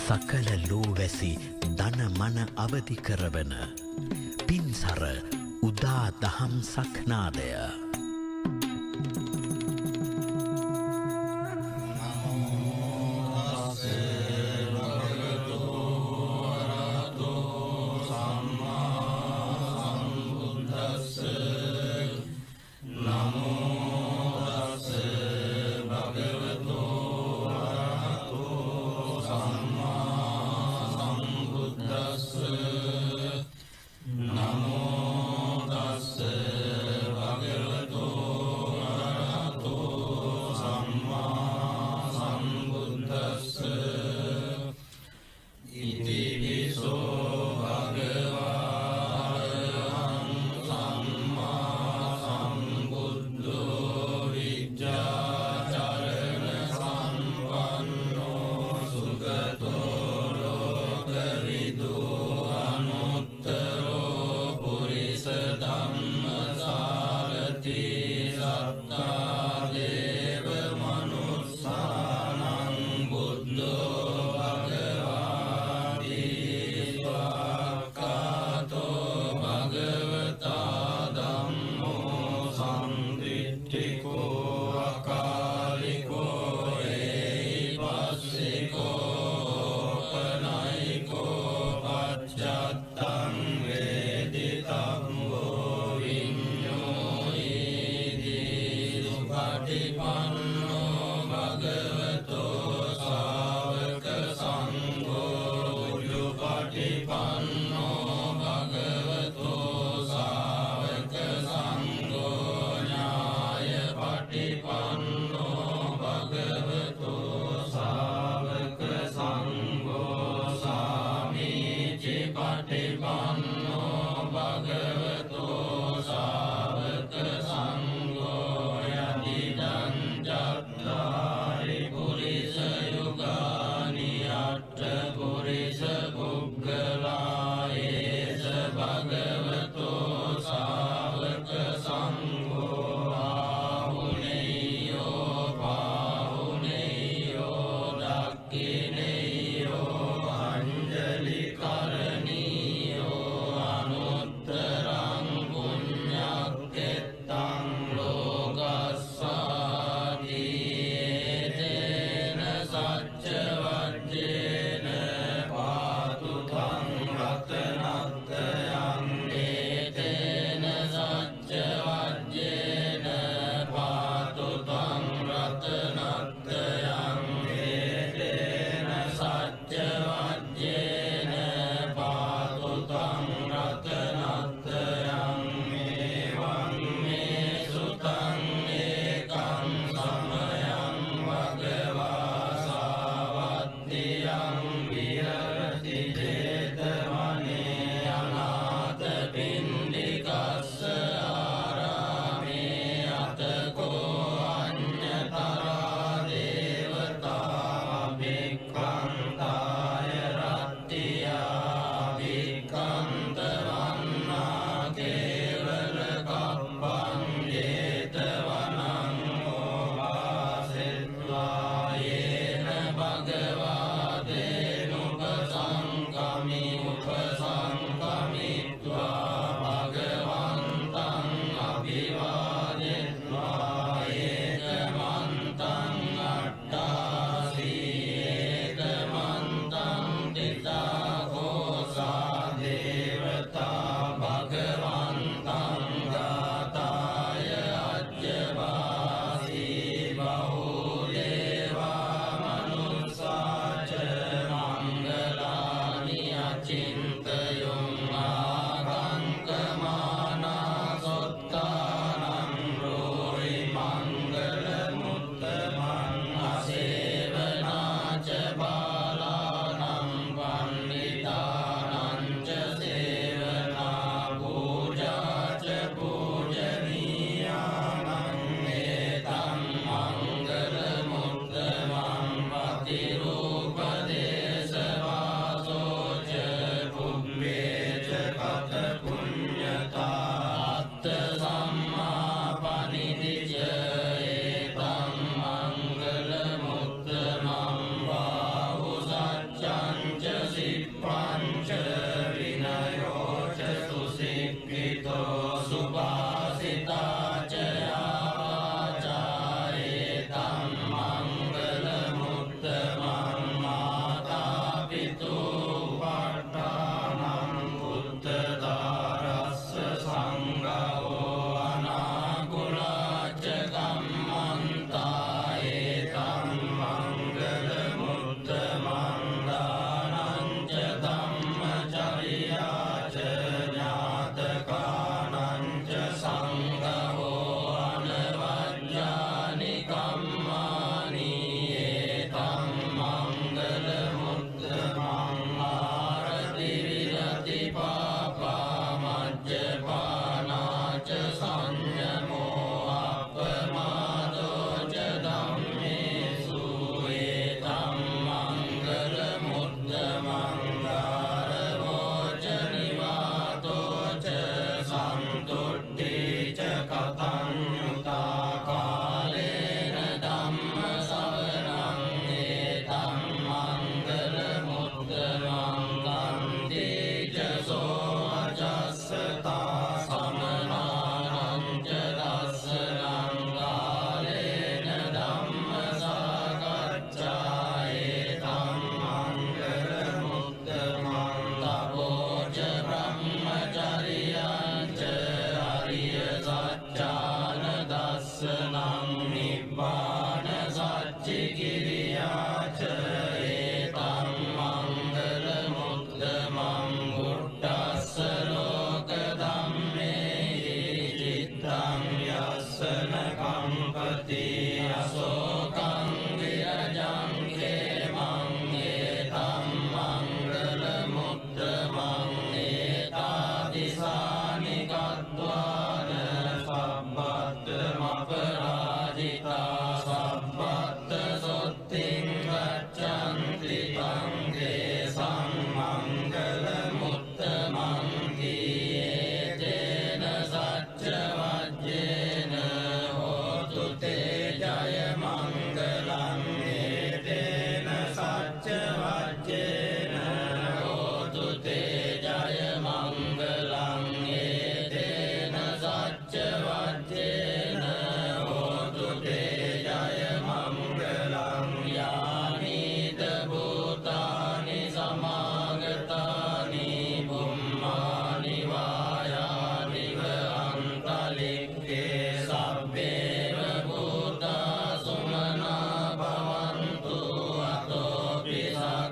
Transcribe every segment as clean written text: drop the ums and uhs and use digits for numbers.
සකල ලෝවැසි දන මන අවදි කරවන පින්සර උදා දහම් සක්නාදය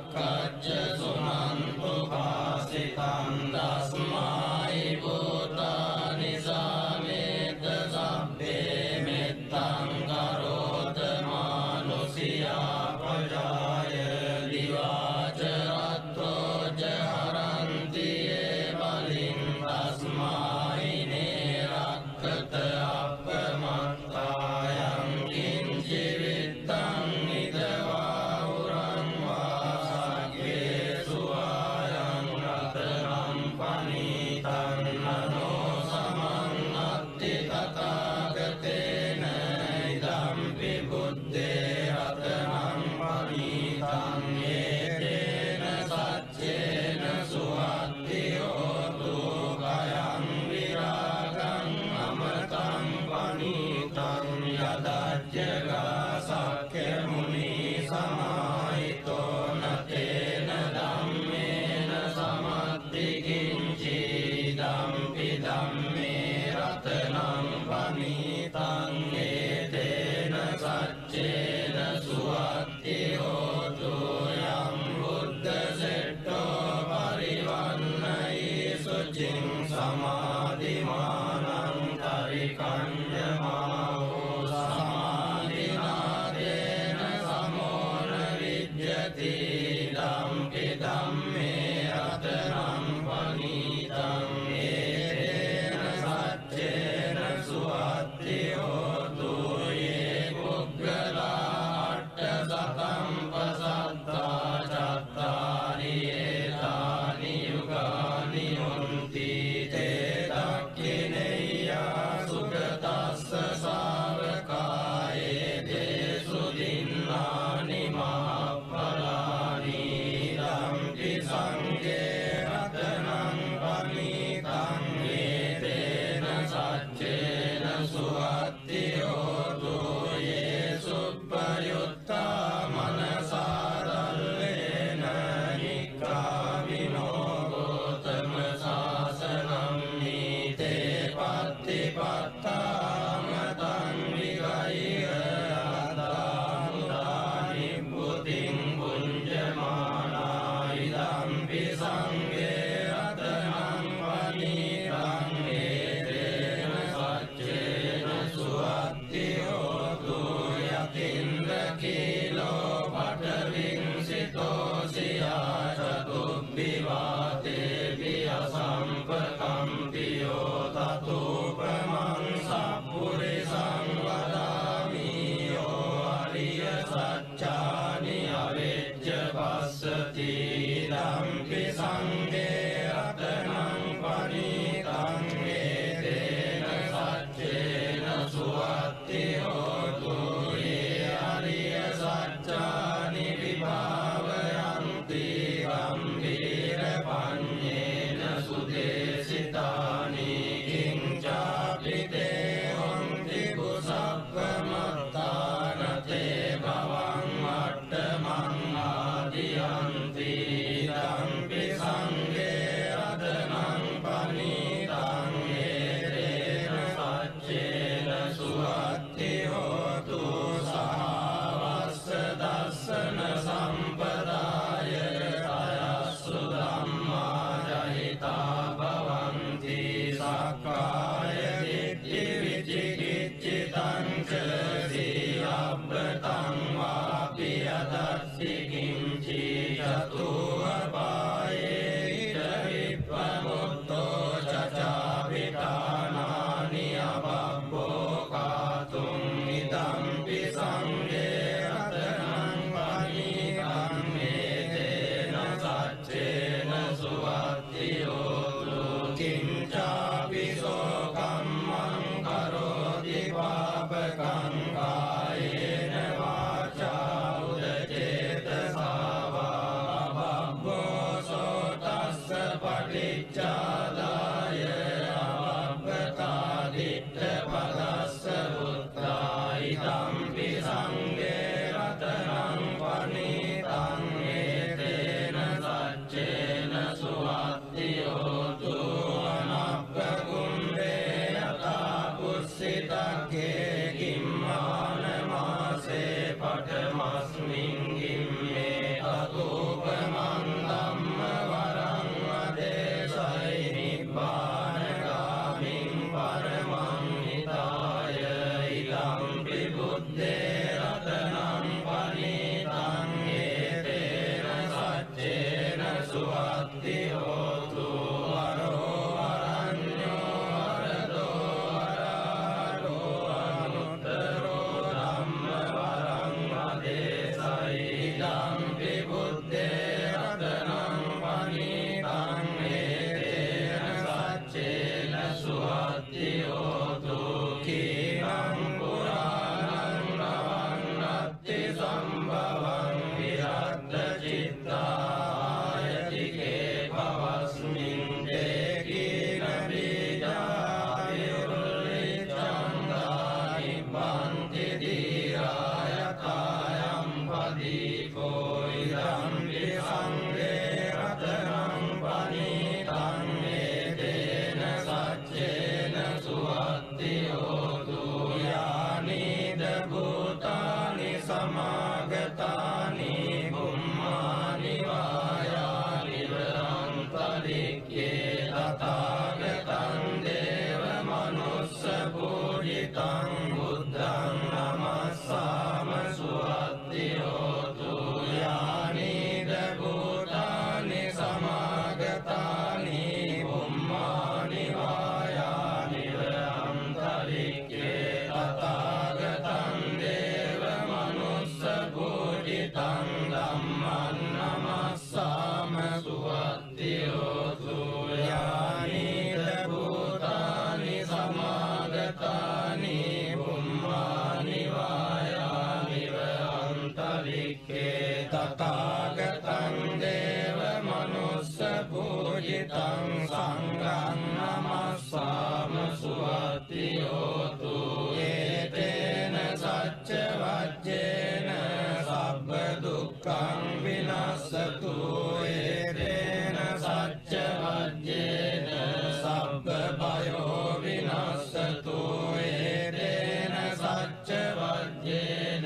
රක්කච්ච සුනන්තු පාසිතං තස්මයි භූතානි සමේත සබ්බේ මෙත්තං කරෝත මානුසියා ප්‍රජාය දිවාච රත්තෝ ජහරන්ති ඒ බලින් තස්මයි නේ රක්කත අපමත්තායං කිංචි විත්තං නිදවා උරං වාසග්ගේ සුවායං රතනම් පනීතං නනෝ සමං අත්ති තථාගතේන ඉදම්පි බුද්දේ රතනම් පනීතං ඒතේන සච්චේන සුවත්ති හෝතු කයං විරාගං අමතං පනීතං යදච්චගා සක්ඛ්‍ය මුනි සමාහිතෝ නතේන ධම්මේන සමත්ති කිංචි ධම්පි ධම්මේ රතනම් පනීතං ඒතේන සච්චේන සුවත්ති හෝතු යම් බුද්ධ සෙට්ඨෝ පරිවන්නයි සුචින් සමාධිමානං තරිකඤ්ඤමාවෝ සමාධිනාදේන සමෝන විජ්ජති ධම්පි ධම්මේ රතනම් පනීතං ඒතේන සච්චේන සුවත්ති හෝතු යේ පුග්ගලා අට්ඨ සතම්පසත්තා චත්තාරි ඒතානි යුගානි හොන්ති තේ දක්ඛිනේයා සුගතස්ස ශාවකායේ දේසු දින්නානි මහප්පලානි ධම්පි සංඝේ රතනං පනීතං ඒතේන සච්චේන සුවත්ති හෝතු යේ සුප්පයුත්තා මනසාදල්ලේන නික්ඛාමිනෝ ගෝතම සාසනං නීතේ පත්තිපත්තාමතං විගය්‍ය අදාමුදානි බුතින් පුඤ්ජමානා ඉදම්පි සංඝේ රතනං පනීතං ඒතේන සච්චේන සුවත්ති හෝතු යතින්ද්‍ර කීලෝ පඨවින්සිතෝ සියා චතුබ්බිවාතේ වියසම්පකම්පියෝ තතුපමං සප්පුරිසං වදාමි යෝ අරිය සච්චානි අවෙච්ච පස්සති ධම්පි සංඝේ රතනං පනීතං ඒතේන සච්චේන සුවත්ති හෝතු යේ අරිය සච්චානි විභාවයන්ති ගම්භීර පඤ්ඤේන සුදේසිතානි කිංචාපි තේ හොන්ති කුසප්පමත්තානතේ භවං අට්ඨමං ආදියන්ති ධම්පි සංඝේ රතනං පනීතං ඒතේන සච්චේන සුවත්ති හෝතු සහවස්ස දස්සන සම්පදාය තයස්සු ධම්මා ජහිතා භවන්ති සක්කාය දිට්ඨි විචිකිච්ඡිතං ච සීලබ්බතං වාපි යදස්සි කිංචි චතුවපායේ ඉද විප්පමුත්තෝ චචාපිතානානි අබබ්බෝ කාතුං ඉදම්පි සංඝේ රතනං පනීතං ඒතේන සච්චේන සුවත්ති හෝතු කිංචාපි සෝකම්මං කරෝති පාපකං කායේන වාචා උදචේතසා වා සුවත්ති හෝතු වරෝ වරඤ්ඤෝ වරදෝ වරාරෝ අනුත්තරෝ ධම්ම වරං වදේසයි ඉදම්පි බුද්දේ රතනං පනීතං ඒතේන සච්චේන සුවත්ති හෝතු කීනං පුරාණං නවන්නත්ති සම්භවං විරද්ද චිත්තායතිකේ පවස්මින් දේකීන බීජාවිරුල්ලිච්ඡං දානි බන්ති දීරායතායම් පදීකෝ ඉදම්පි සංඝේ රතනං පනීතං ඒතේන සච්චේන සුවත්ති හෝතු යානිද භූතානි සමාගතානි බුම්මානි වායානි අන්තරික්ඛේ තථාගතං දේව මනුස්ස පූජිතං බුද්ධං නමස්සාම සුවත්ති හෝතු යානිද භූතානි සමාගතානි බුම්මානි වායානි අන්තරික්ඛේ තථාගතං දේව මනුස්ස පූජිතං ධම්මං නමස්සාම සුවත්ති හෝතු යානිද භූතානි සමාගතානි බුම්මානි වායානි අන්තරික්ඛේ තථාගතං දේව මනුස්ස පූජිතං සංඝං නමස්සාම සුවත්ති හෝතු ඒතේන සච්ච වජ්ජේන සබ්බ දුක්ඛං විනස්සතු ඒතේන සච්ච වජ්ජේන සබ්බ භයෝ විනස්සතු ඒතේන සච්ච වජ්ජේන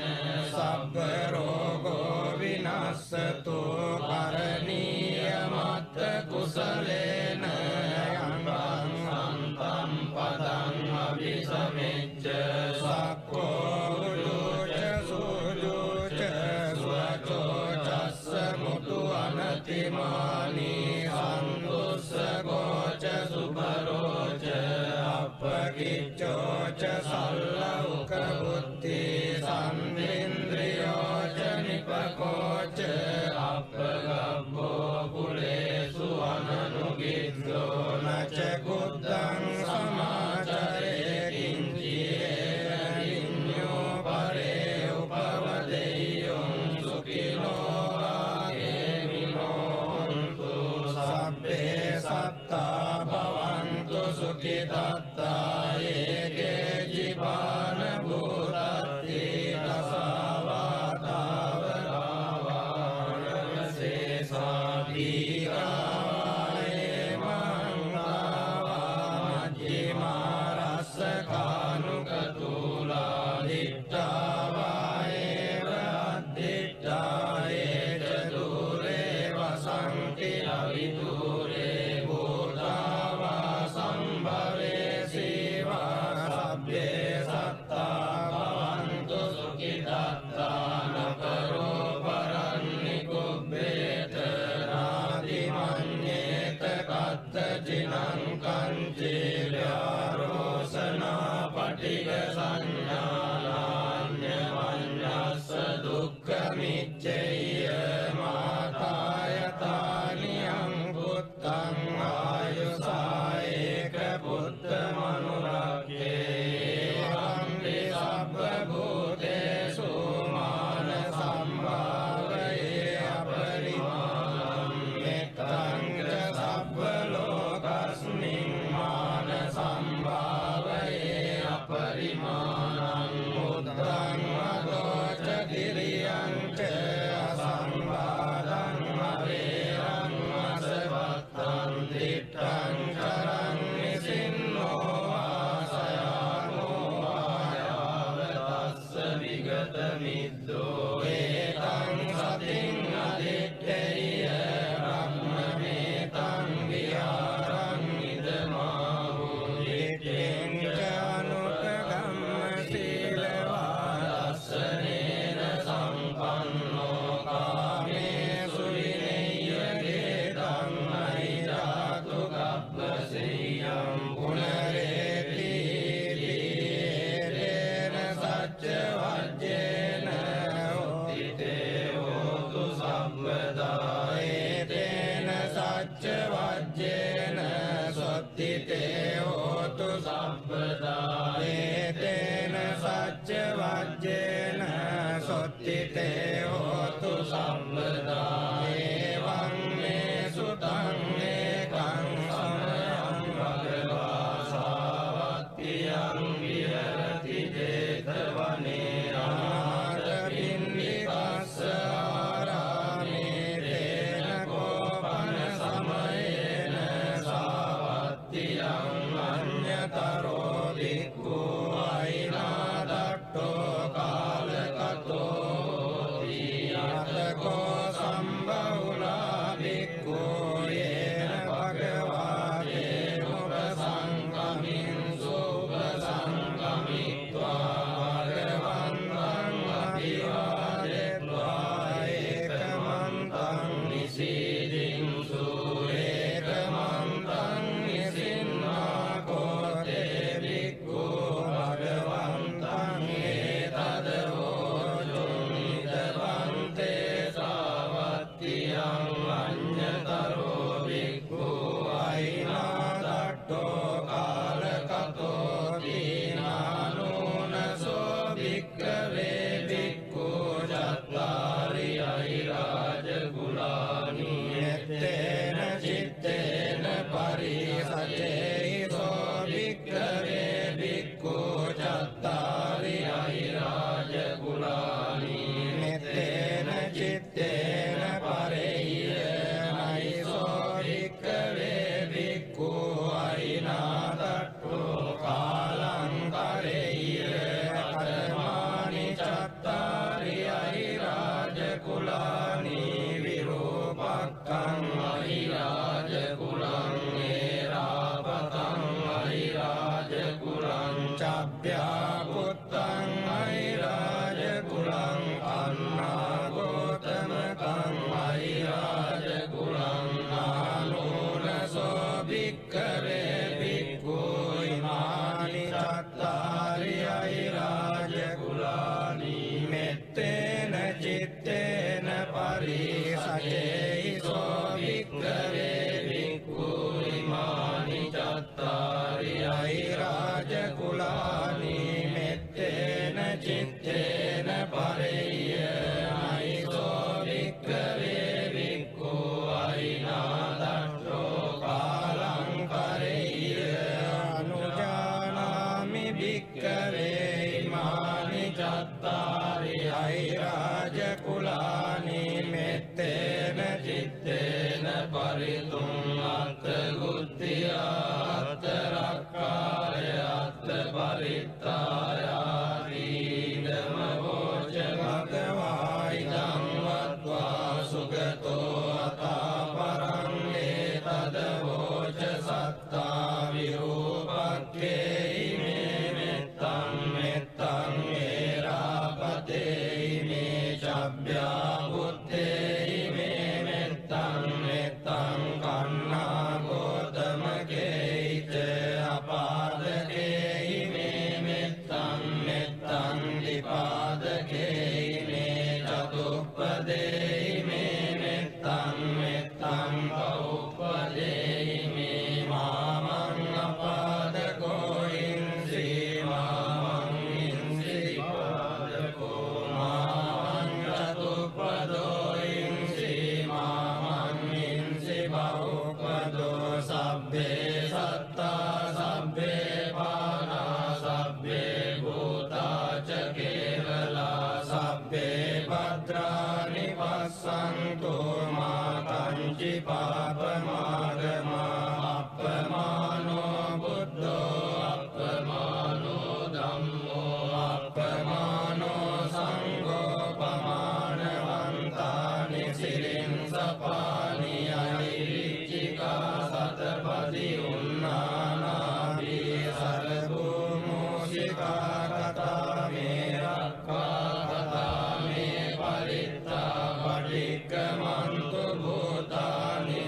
සබ්බ රෝගෝ විනස්සතු කරණීය මත්ත කුසලේන යං සම්තම් පදං අபிසමෙච්ච සක්ඛෝ උජුච සුජුච ස්වචෝ චස්ස මුතු අනතිමානි සන්තුස්ස ගෝච සුභරෝච අපකිච්චෝ ච සල්ලෞක බුද්ධි සම්ඉන්ද්‍රියෝ ච නිපකෝච අපගබ්බෝ කුලේසු අනනුගිද්දෝ නච බුද්ධං සමාචරේ කිංචියේන විඤ්ඤෝ පරේ උපවදෙය්‍යං සුඛිනෝ ආගේමිනෝ තු සබ්බේ සත්තා භවන්තු සුඛිතත්තා ඒකේ ජීවාන භූතත්ති දසවාතාවරාවානමසේසා දීඝායේ මංගාවා මජ්ජිමා රස්සකානුකතුලා දිට්ඨාවායේව අද්දිට්ඨායේ ච දුරේ වසන්ති අවිදුරේ භූතාවා සම්භවේ සීවා සබ්බේ සත්තා භවන්තු සුඛිතත්තා නකරෝ පරන්නි කුබ්බේත නාදි මඤ්ඤේත කත්ත ජිනං කංචේ ව්‍යාරෝසනා පටිග සංඥානාඤ්ඤ වඤ්ඤස්ස දුක්ඛ මිච්ඡේය මාතායතානි අං බුද්ධ පජ්ජේන සොත්තිතේ හෝතු සම්පදා එවං මේ සුතං ඒකං සමයං භගවා සාවත්තියං විහෙරති 제තවනේ අනාථ පින්ඩිකස්ස ආරාමේ තේන කෝපන සමයේන සාවත්තියං අඤ්ඤතරෝ භික්ඛු අයිනාදට්ඨෝ කාලකතෝ තියතකෝ සම්බහුලා භික්ඛු යේන භගවා දේනුපසංගමින් සුපසංගමිත්වා භගවන්තං අභිවාදෙත්වා ඒකමන්තං නිසීදින්සු ඒකමන්තං නිසින්නා කෝතේ භික්ඛු භගවන්තං ඒතදවෝචුං නිදවන්තේ සාවත්තියං අඤ්ඤතරෝ භික්ඛු අයිනාදට්ඨෝ කාලකතෝ දීනානුනසෝ භික්ඛවේ භික්ඛු චත්තාරි අහිරාජ කුලානි එත්තේන චිත්තේන පරිසචේසෝ භික්ඛවේ භික්ඛු චත්තාරි අහිරාජ කුලානි මෙත්තේන චිත්තේන පරේයනයිසෝ භික්ඛවේ භික්ඛු අයිනාදට්ඨෝ කාලං කරේය කතමානි චත්තාරි අහිරාජ කුලානි විරූපක්ඛං අහිරාජ කුලං ඒරාපතං අහිරාජ කුලං චබ්භ්‍යා පුත්තං අහිරාජ කුලං අන්නාගෝතමකං අහිරාජ කුලං ආනෝනසෝ භික්ඛවේ භික්ඛු ඉමානි චත්තාරි අහිරාජ කුලානි මෙත්තේන චිත්තේන පරිසචේසෝ භික්ඛවේ භික්ඛු ඉමානි චත්තාරි අහිරාජ කුලානි මෙත්තේන චිත්තේන පරේයනයිසෝ භික්ඛවේ භික්ඛු අයිනාදට්ඨෝ කාලං කරේය අනුජානාමි භික්ඛවේ ඉමානි චත්තාරි අහිරාජ කුලානි මෙත්තේන චිත්තේන පරිතුං අත්ථ ගුත්තියා අත්ථ රක්ඛාය අත්ථ පරිත්තායාති ධම්ම වෝච භගවා ඉදං වත්වා සුගතෝ අතා පරං ඒතද වෝච සත්තා විරූපක්ඛේ ඉමේ මෙත්තං මෙත්තං ඒරාපතේ ඉමේ චබ්භ්‍යා බුත්තේ ඉමේ මෙත්තං මෙත්තං කන්නා ගෝතමකේච අපාදකේ ඉමේ මෙත්තං මෙත්තං දීපාදකේ ඉමේ චතුප්පදේ ඉමේ මෙත්තං මෙත්තං බහුපදේ ඉමේ මාමං අපාදකෝ ඉන්සි මාමං ඉන්සි පාදකෝ මාමං චතුප්පදෝ ඉන්සි මාමං ඉන්සි බහුපදෝ සබ්බේ සත්තා සබ්බේ පානා සබ්බේ භූතා ච කේවලා සබ්බේ භද්‍රානි පස්සන්තු මා කංචි පාපමාගමා අප්පමානෝ බුද්ධෝ අප්පමානෝ ධම්මෝ අප්පමානෝ සංඝෝ පමානවන්තානි සිරින් සපානි අනිරිච්චිකා සතපදි උන්නානාභි සරභූමෝසිකා කතා මේ රක්ඛා කතා මේ පරිත්තා පටික්කමන්තු භූතානි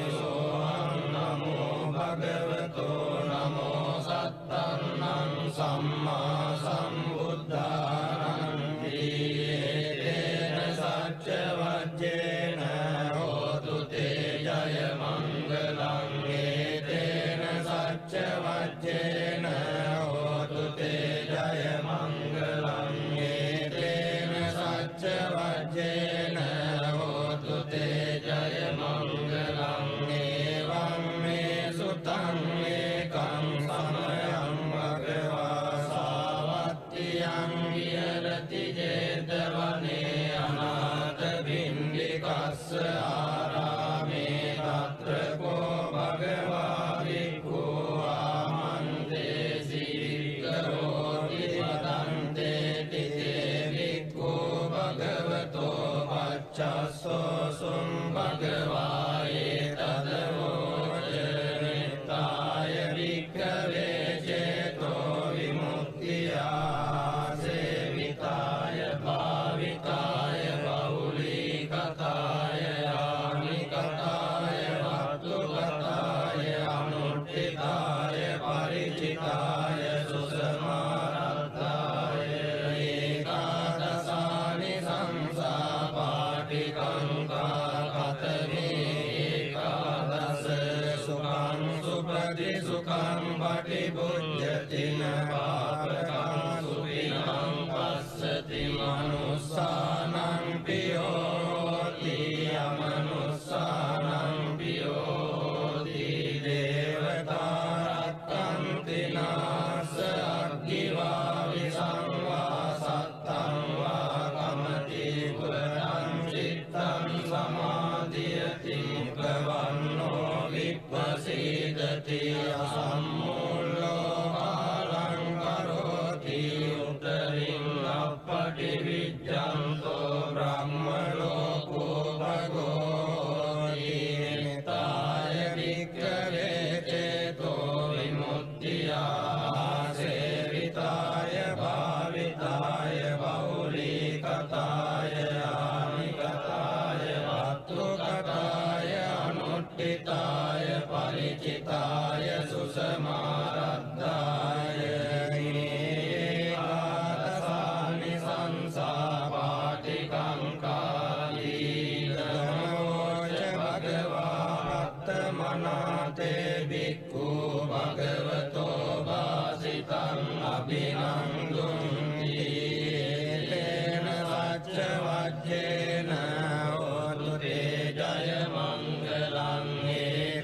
විහෙරති සුඛං පටිභුජ්ජතින පාපකං සුඛිනං පස්සති මනුස්සානං පියෝති අමනුස්සානං පියෝති දේවතා රක්ඛන්ති නාස අග්ගිවා විසංවා සත්තං වා කමති පුරං චිත්තං සමාධියති මුඛවන්නෝ විප්පසීදති අසම්මූලෝ කාලං කරෝති උතරින් අප්පටි විජ්ජන්තෝ බ්‍රහ්ම ලෝකෝ භගෝති නිතාය වික්ඛවේ චේතෝ විමුක්තියා සේවිතාය භාවිතාය බෞලීකතාය ආනිකතාය වත්තුකතාය අනුට්ඨිතාය පරිචිතාය සුසමාරද්ධාය ඒකාදසානි සංසාපාටිකංකාලී ධනෝච භගවා රත්තමනාතේ භික්ඛු භගවතෝ වාසිතං අභිනන්දුන්ති තේන සච්ච වජ්ජේන හෝතු තේ ජය මංගලං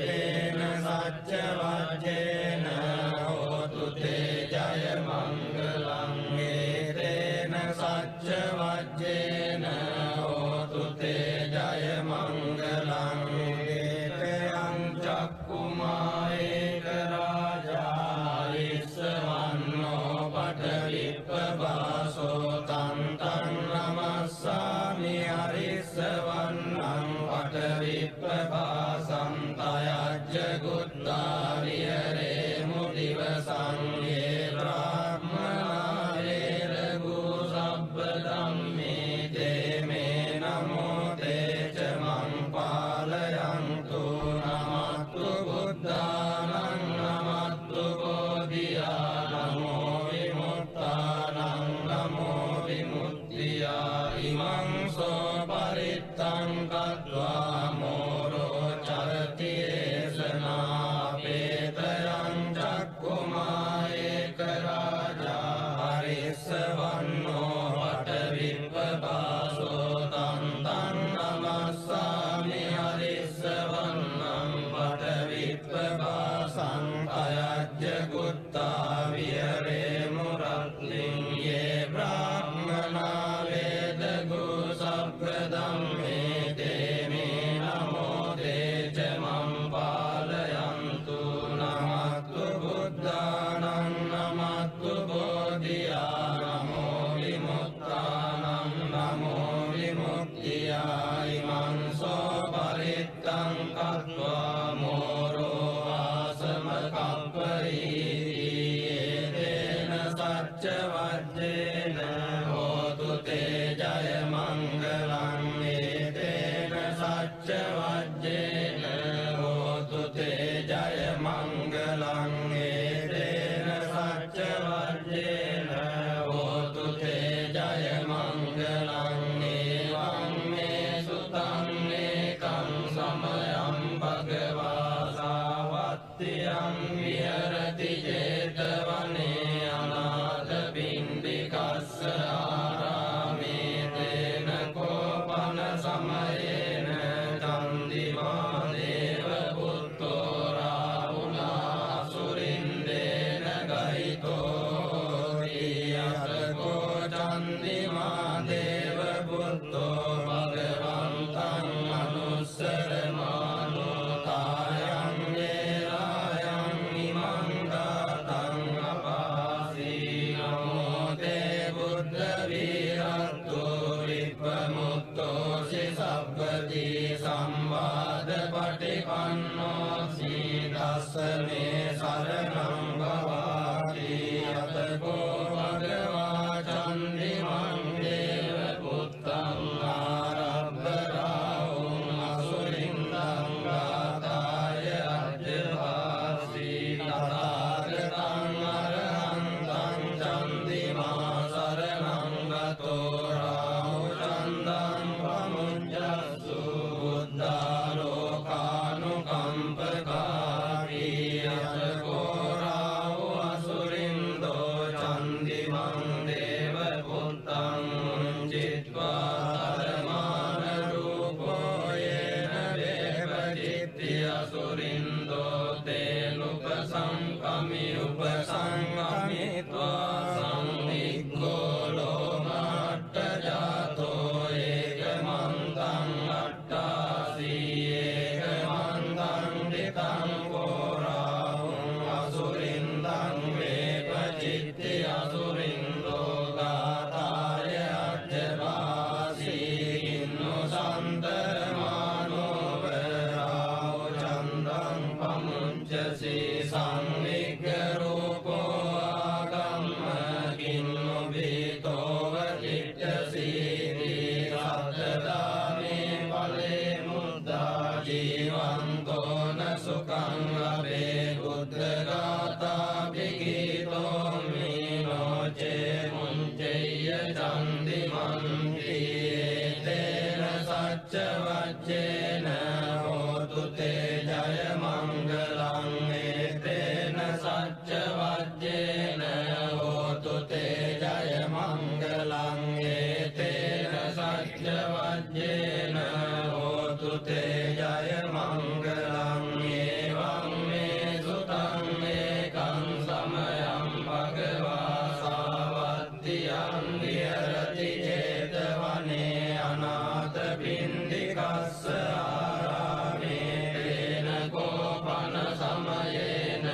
තේන සච්ච වජ්ජේන හෝතු තේ ජය මංගලං තේන සච්ච වජ්ජේන හෝතු තේ ජය මංගලං තේතයං චක්කුමායේක රාජා ඉස්සවන්නෝ පඨවිප්පවාසෝ තං තං නමස්සාමි අරිස්සවන්නං පඨවිප්පවාසං තයජ්ජ ගුත්තා විහෙරේමු දිවසං යේ බ්‍රාහ්මනා වේරගු සබ්බ ධම්මේ තේ මේ නමෝ තේ ච මං පාලයන්තු නමත්තු බුද්ධානං නමත්තු බෝධියා නමෝ විමුක්තානං නමෝ විමුක්තියා ඉමං සෝ පරිත්තං කତ୍වා මෝරෝ චරති ඒසනාපේතයං චක්කුමායේක රාජා හරිස්සවන්නෝ පඨවිප්පවාසෝ තං තං නමස්සාමි හරිස්සවන්නං පඨවිප්පවාසං අයජ්ජ ගුත්තා විහෙරේමු රත්ලින් යේ බ්‍රාහ්මනා වේදගු සබ්බ ධම්මේ තේ මේ නමෝ තේ ච මං පාලයන්තු නමත්තු බුද්ධානං නමත්තු බෝධියා නමෝ විමුක්තානං නමෝ විමුක්තියා ඉමං සෝ පරිත්තං කତ୍වා මෝරෝ ආසම කප්පරීති තේන සච්ච වජ්ජේන හෝතු තේ ජය මංගලං තේන සච්ච වජ්ජේන හෝතු තේ ජය මංගලං තේන සච්ච වජ්ජේන හෝතු තේ ජය මංගලං එවං මේ සුතං ඒකං සමයං භගවා සාවත්තියං විහෙරති ජේතවනේ අනාථ පිණ්ඩිකස්ස ආරාමේ තේන කෝපන සමයේන චන්දිමා දේව පුත්තෝ රාහුලා සුරින්දේන ගහිතෝ තියතකෝ චන්දිමා දේව පුත්තෝ භගවන්තං අනුස්සරමානෝ තායං වේලායං ඉමං ගාතං අපාසී නමෝ තේ බුද්ධ වීරත්තෝ විප්පමුත්තෝ සබ්බති සම්වාද පටිපන්නෝ සීදස්සනේ සරණං භවාති අතකෝ භගවා චන්දිමං දේව පුත්තං ආරබ්බරාවුං අසුරින්දං ගාතාය අජ්ජවාසී තථාගතං අරහන්තං චන්දිමා සරණං ගතෝ රාහු චන්දං පමුඤ්ජස්සු බුද්ධාලෝකානුකම්පකාරී අසුරින්දෝ තේනුපසංකමි උපසංකමිත්වා සංනිග්ගෝ ලෝමට්ඨ ජාතෝ ඒකමන්තං අට්ඨාසී ඒකමන්තං දිතං කෝරාහුං අසුරින්දං වේපචිත්ති අසුරින්දෝ ගාතාය අජ්ජවාසී ඉන්නෝ සන්තරමානෝ වරාව චන්දං පමුංචසී සංනිග්ග රූපෝ ආගම්ම කින්නෝ බීතෝ වතිට්ඨසීති සත්තදාමේ ඵලේ මුද්දා ජීවන්තෝ න සුඛං ලබේ බුද්ධ ගාථා විගීතෝ මීනෝ චේ මුංචේය චන්දිමන්ති තේන සච්ච වච්චේන හෝතු තේ ජය මංගලං තේන සච්ච වච්චේන හෝතු තේ ජය මංගලං තේන සච්ච වච්චේන හෝතු තේ ජය මංගලං එවං මේ සුතං ඒකං සමයං භගවා සාවත්තියං විහෙරති චේතවනේ අනාථ පින්ඩිකස්ස ආරාමේ තේන කෝපන සමයේන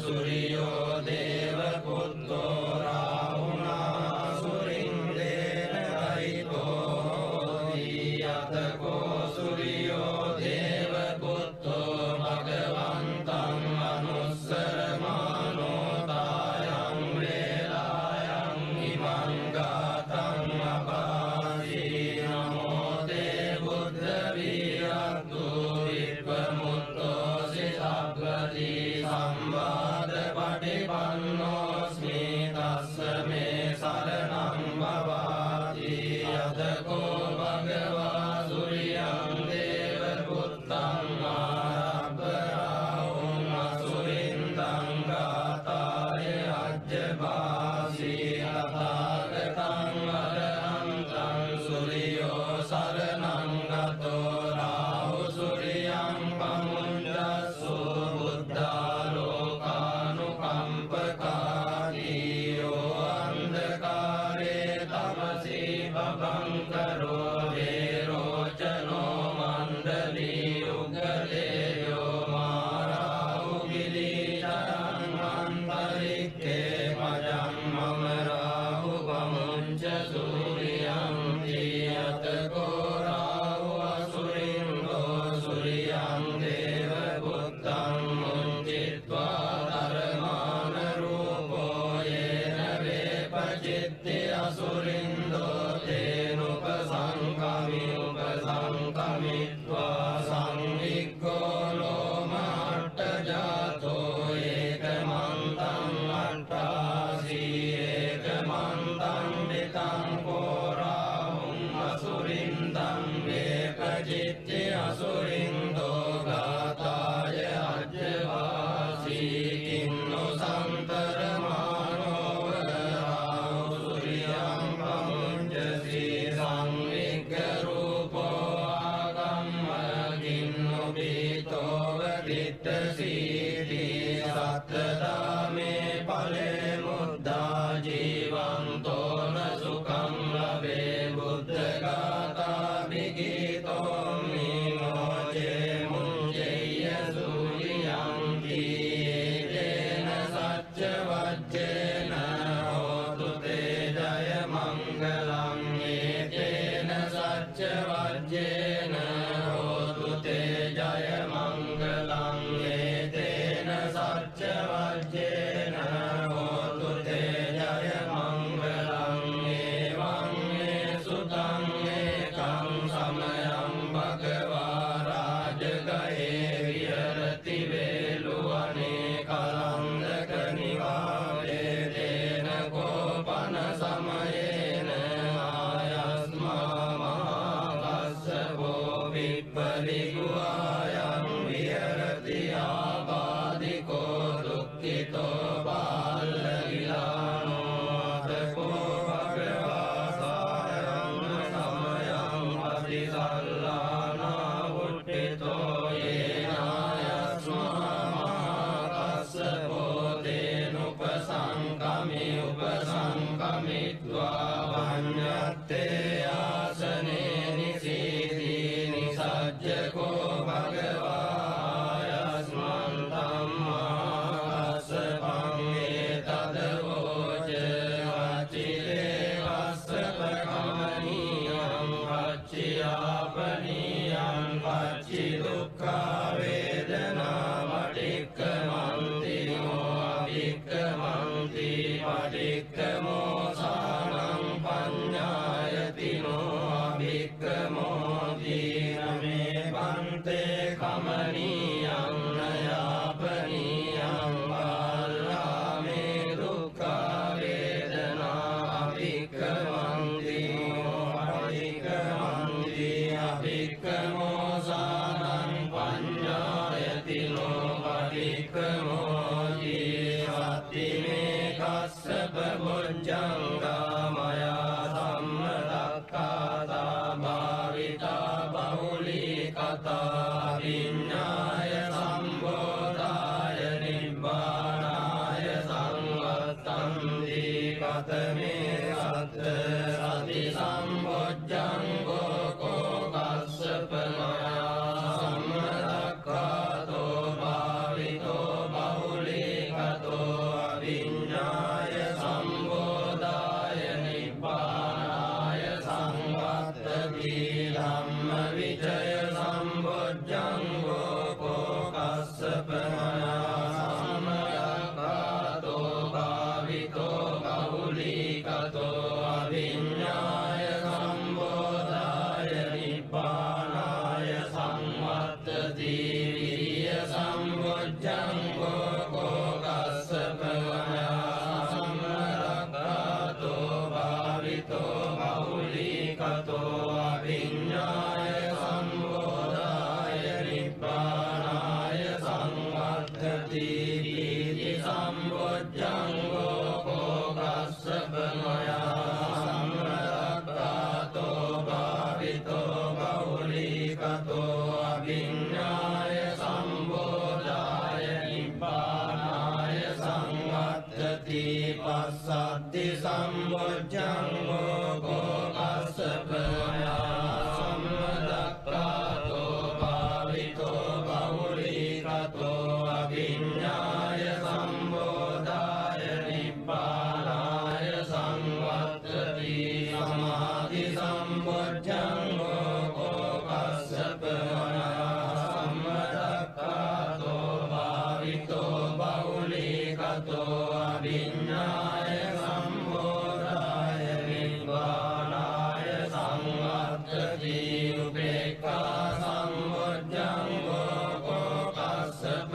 සූර්යෝ දේව පුත්තෝ රාහුණා සුරින්දේන රහිතෝ යතකෝ සූර්යෝ දේව පුත්තෝ භගවන්තං අනුස්සරමානෝ තායං වේලායං ඉමං ගාතං අපාසී නමෝ තේ බුද්ධ විරක්තු විප්පමුත්තෝ සිසබ්බදී සම්වාද පටිපන්නෝස්මි තස්ස මේ සරණං භවාති යතකෝ භගවා සූර්යං දේව පුත්තං ආරබ්බරාහුං අසුරින්දං ගාතාය අජ්ජවාසී තථාගතං අරහන්තං සූර්යෝ සරණං ගතෝ රාහු සූර්යං පමුඤ්ජස්සු බුද්ධාලෝකානුකම්පකාදීයෝ අන්ධකාරේ තමසී භවංකරෝ වේරෝචනෝ මණ්ඩලී උග්ගලේයෝ මාරාහු ගිලීචරං අන්තරික්ඛේ මජං මම රාහු පමුංච සූර්යං තියතකෝ රාහු අසුරින්දෝ සූර්යං දේව පුත්තං මුංචිත්වා ධර්මාන රූපෝ යේන වේපචිත්ති අසුරින්දෝ තේනුපසංකමි උපසංකමිත්වා සංනිග්ගෝ ලෝමට්ඨ ජාතෝ ඒකමන්තං අට්ඨාසී ඒකමන්තං දිතං කෝරාහුං අසුරින්දං වේපචිත්ති අසුරින්දෝ ගාතාය අජ්ජවාසී කින්නෝ සන්තරමානෝ වරාව සූර්යං පමුංචසී සංනිග්ග රූපෝ ආගම්ම කින්නෝ බීතෝ වතිට්ඨසීති සත්තදාමේ ඵලේ මුද්දා ජීවන්තෝ න සුඛං ලබේ බුද්ධ ගාථා විගීතෝ මීනෝ චේ මුංචේය සූර්යං තේන සච්ච වච්චේන හෝතු තේ ජය මංගලං තේන සච්ච වච්චේන හෝතු තේ ජය මංගලං තේන සච්ච වච්චේන හෝතු තේ ජය මංගලං එවං මේ සුතං ඒකං සමයං භගවා රාජගහේ විහෙරති වේලුවනේ කලන්දක නිවාසේ තේන කෝපන සමයේන ආයස්මා මහාකස්සපෝ විප්පරිගුආයං විහෙරති ආබාධිකෝ දුක්ඛිතෝ බාලවිලානෝ අතකෝ භගවා සායං සමයං අතිසල්ලානා උට්ඨිතෝ යේන දුක්ඛා වේදනා පටික්ඛමන්ති අභික්ඛමන්ති පටික්ඛමෝසානං පඤ්ඤායතිනෝ අභික්ඛමෝති නමේ පන්තේ කමනීයං නයාපනීයං බාලාමේ දුක්ඛා වේදනා අභික්ඛමන්ති පටික්ඛමන්ති අභික්ඛමෝසානං පඤ්ඤායතිනෝ පටික්ඛමෝති සත්තිමේ කස්සප බොජ්ජංගා මයා සම්මදක්ඛාතා භාවිතා බහුලී කතා විඤ්ඤාය සම්බෝධාය නිබ්බානාය සංවත්තන්ති කතමේ සත්ත සති සම්බොජ්ජංගෝ කෝ කස්සප මයා සම්මදක්ඛාතෝ භාවිතෝ බහුලී කතෝ විඤ්ඤාය සම්බෝධාය නිබ්බානාය සංවත්තති ධම්ම විචය සම්බොජ්ජංගෝ කෝ කස්සප මයා සම්මදක්ඛාතෝ භාවිතෝ බහුලී කතෝ විඤ්ඤාය සම්බෝධාය නිබ්බානාය සංවත්තති විරිය සම්බොජ්ජංගෝ කෝ කස්සප මයා සම්මදක්ඛාතෝ භාවිතෝ බහුලී කතෝ අවිඤ්ඤාය සම්බෝධාය නිබ්බානාය සංවත්තති පීති සම්බොජ්ජංගෝ කෝ කස්සප මයා සම්මදක්ඛාතෝ භාවිතෝ බහුලී කතෝ අවිඤ්ඤාය සම්බෝධාය නිබ්බානාය සංවත්තති පස්සද්ධි සම්බොජ්ජංගෝ කෝ කස්සප මයා සම්මදක්ඛාතෝ භාවිතෝ බහුලී කතෝ අවිඤ්ඤාය සම්බෝධාය නිබ්බානාය සංවත්තති සමාධි සම්බොජ්ජංගෝ කෝ කස්සප මයා සම්මදක්ඛාතෝ භාවිතෝ බහුලී කතෝ අවිඤ්ඤාය සම්බෝධාය නිබ්බානාය සංවත්තති උපේක්ඛා සම්බොජ්ජංගෝ කෝ කස්සප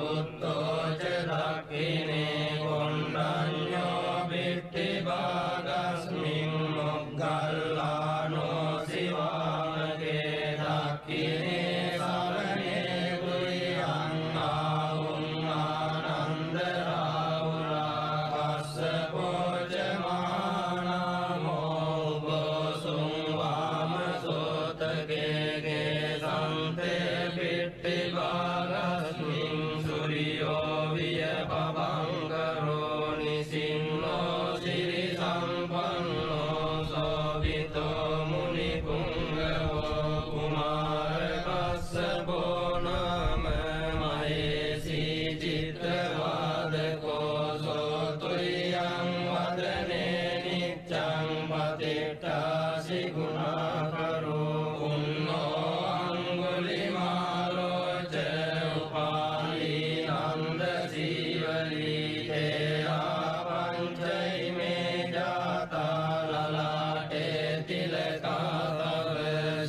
පුත්තෝ ච දක්ඛිනේ කොණ්ඩඤ්ඤෝ බිට්ටි භාගස්මින් මොග්ගල්ලානෝ සිවාමකේ දක්ඛිනේ සරණේ ගුරියං ආවුං ආනන්ද රාවුලා කස්සපෝ ච මහානාමෝ උබෝසුං වාමසෝතකේ සන්තේ බිට්ටි භාගස්මින් සුරියෝ විය පබංගරෝ නිසින්නෝ සිරි සම්පන්නෝ සෝවිතෝ මුනි පුංගවෝ කුමාර කස්සපෝ නාම මහේසී චිත්තවාදකෝ සෝතුරියං වදනේ නිච්ඡං පතිට්ඨාසි ගුණාකරෝ උන්නෝ අංගුලිමාලෝ ච උපාලී නන්ද සීවලී තේයා පංචෛමේ ජාතා ලලාටේ තිලකා තව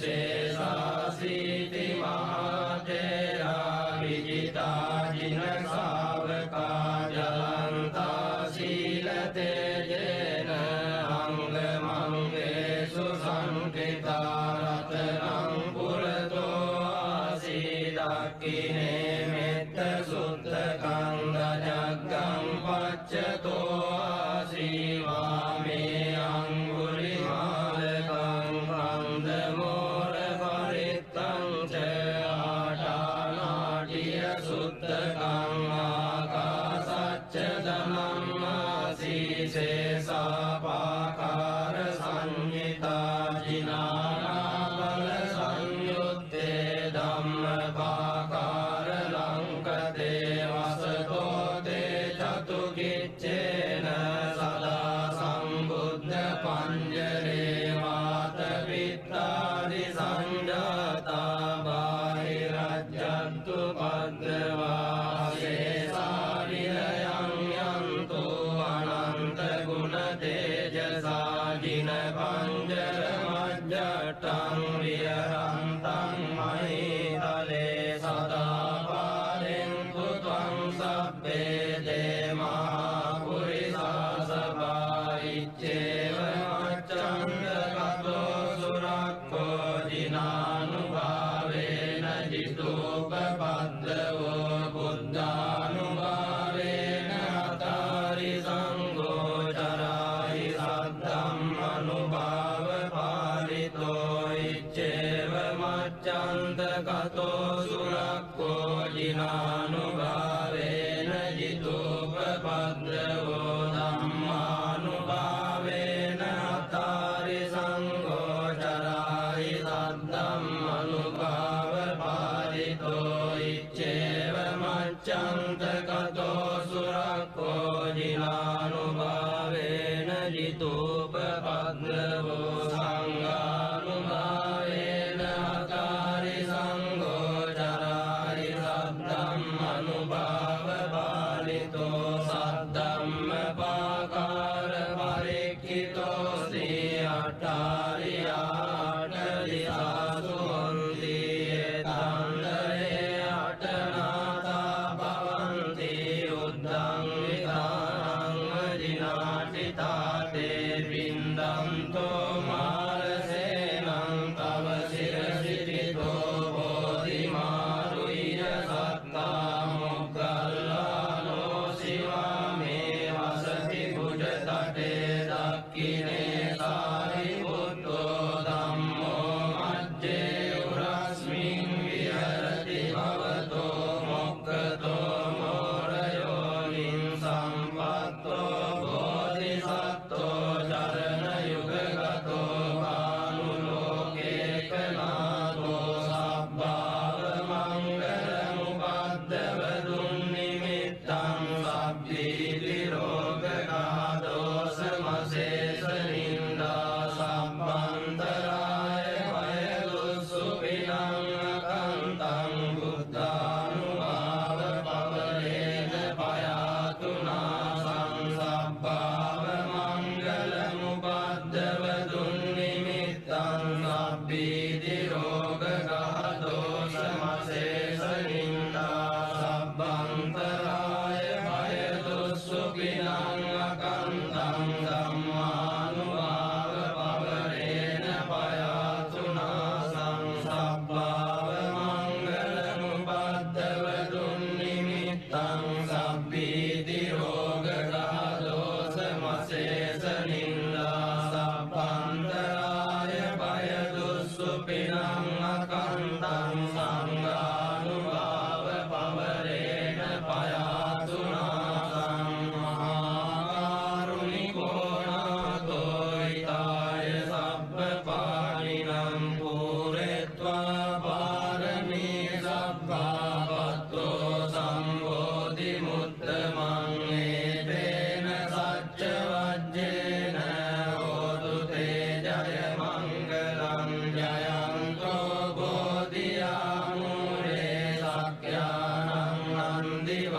ශේෂාසීති මහතේරා විජිතා ජින ශාවකා ජලන්තා සීල තේජේන අංගමංගේසු සංකිතා රතනං පුරතෝ ආසීදක්ඛිනේ මෙත්ත සුත්තකං දජග්ගං පච්චතෝ ආසීවාමේ අංගුලිමාලකං කන්දමෝර පරිත්තං ච ආටානාටිය සුත්තකං ආකාසච්ච ධනම්මාසීසේසාපාකාර සංඤිතා ජිනානාබල සංයුත්තේ ධම්මපාකාර ලංකතේ වසතෝ තේ චතුකිච්චේන සදා සම්බුද්ධ පඤ්ජරේ වාත පිත්තාදි සංජාතා බාහිරජ්ජන්තු පද්දවා සේසාරිලයං යන්තු අනන්ත ගුණ තේජසා ජින පංජර මජ්ජට්ටං විහරන්තං මහිතලේ සදා පාලෙන්තු ත්වං සබ්බේ දේමා පුරිසා සභායිච්චේව මච්ඡන්ද කතෝ සුරක්ඛෝ දිනානුභාවේන ජිතෝපපද්දවෝ බුද්ධානුභාවේන අතාරි සංඝෝ චරාහි සද්ධම්මනුභාව පාරිතෝ ඉච්ඡේව මච්ඡන්ද කතෝ සුරක්ඛෝ දිනානුභාවේන ජිතෝපපද්දවෝ ධම්මානුභාවේන අතාරි සංඝෝ චරාහි සද්ධම්මනුභාව පාරිතෝ ඉච්ඡේව මච්ඡන්ද කතෝ සුරක්ඛෝ දිනානුභාවේන ජිතෝපපද්දවෝ සංඝානුභාවේන අතාරි සංඝෝ චරාහි සද්ධම්මනුභාව පාරිතෝ සද්ධම්මපාකාර පරික්ඛිතෝ සී අට්ඨාරියාට දිසාසු හොන්ති තන්දරේ අටනාතා භවන්ති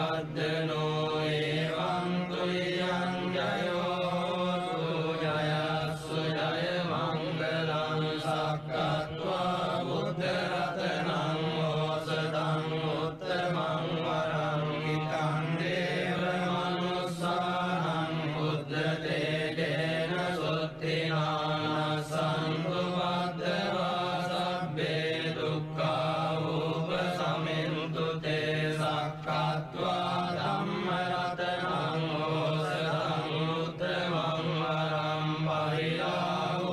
වද්දනෝ එවං තුයං ජයෝ ජයස්සු ජය මංගලං සක්කත්වා බුද්ධ රතනං ඕසදං උත්තමං වරං හිතං දේව මනුස්සානං බුද්ධ තේජේන සුත්තිනාන සන්තු වද්දවා සබ්බේ දුක්ඛා උපසමින්තු තේ සක්කත්වා ධම්ම රතනං ඕසදං උත්තමං වරං පරිලාභ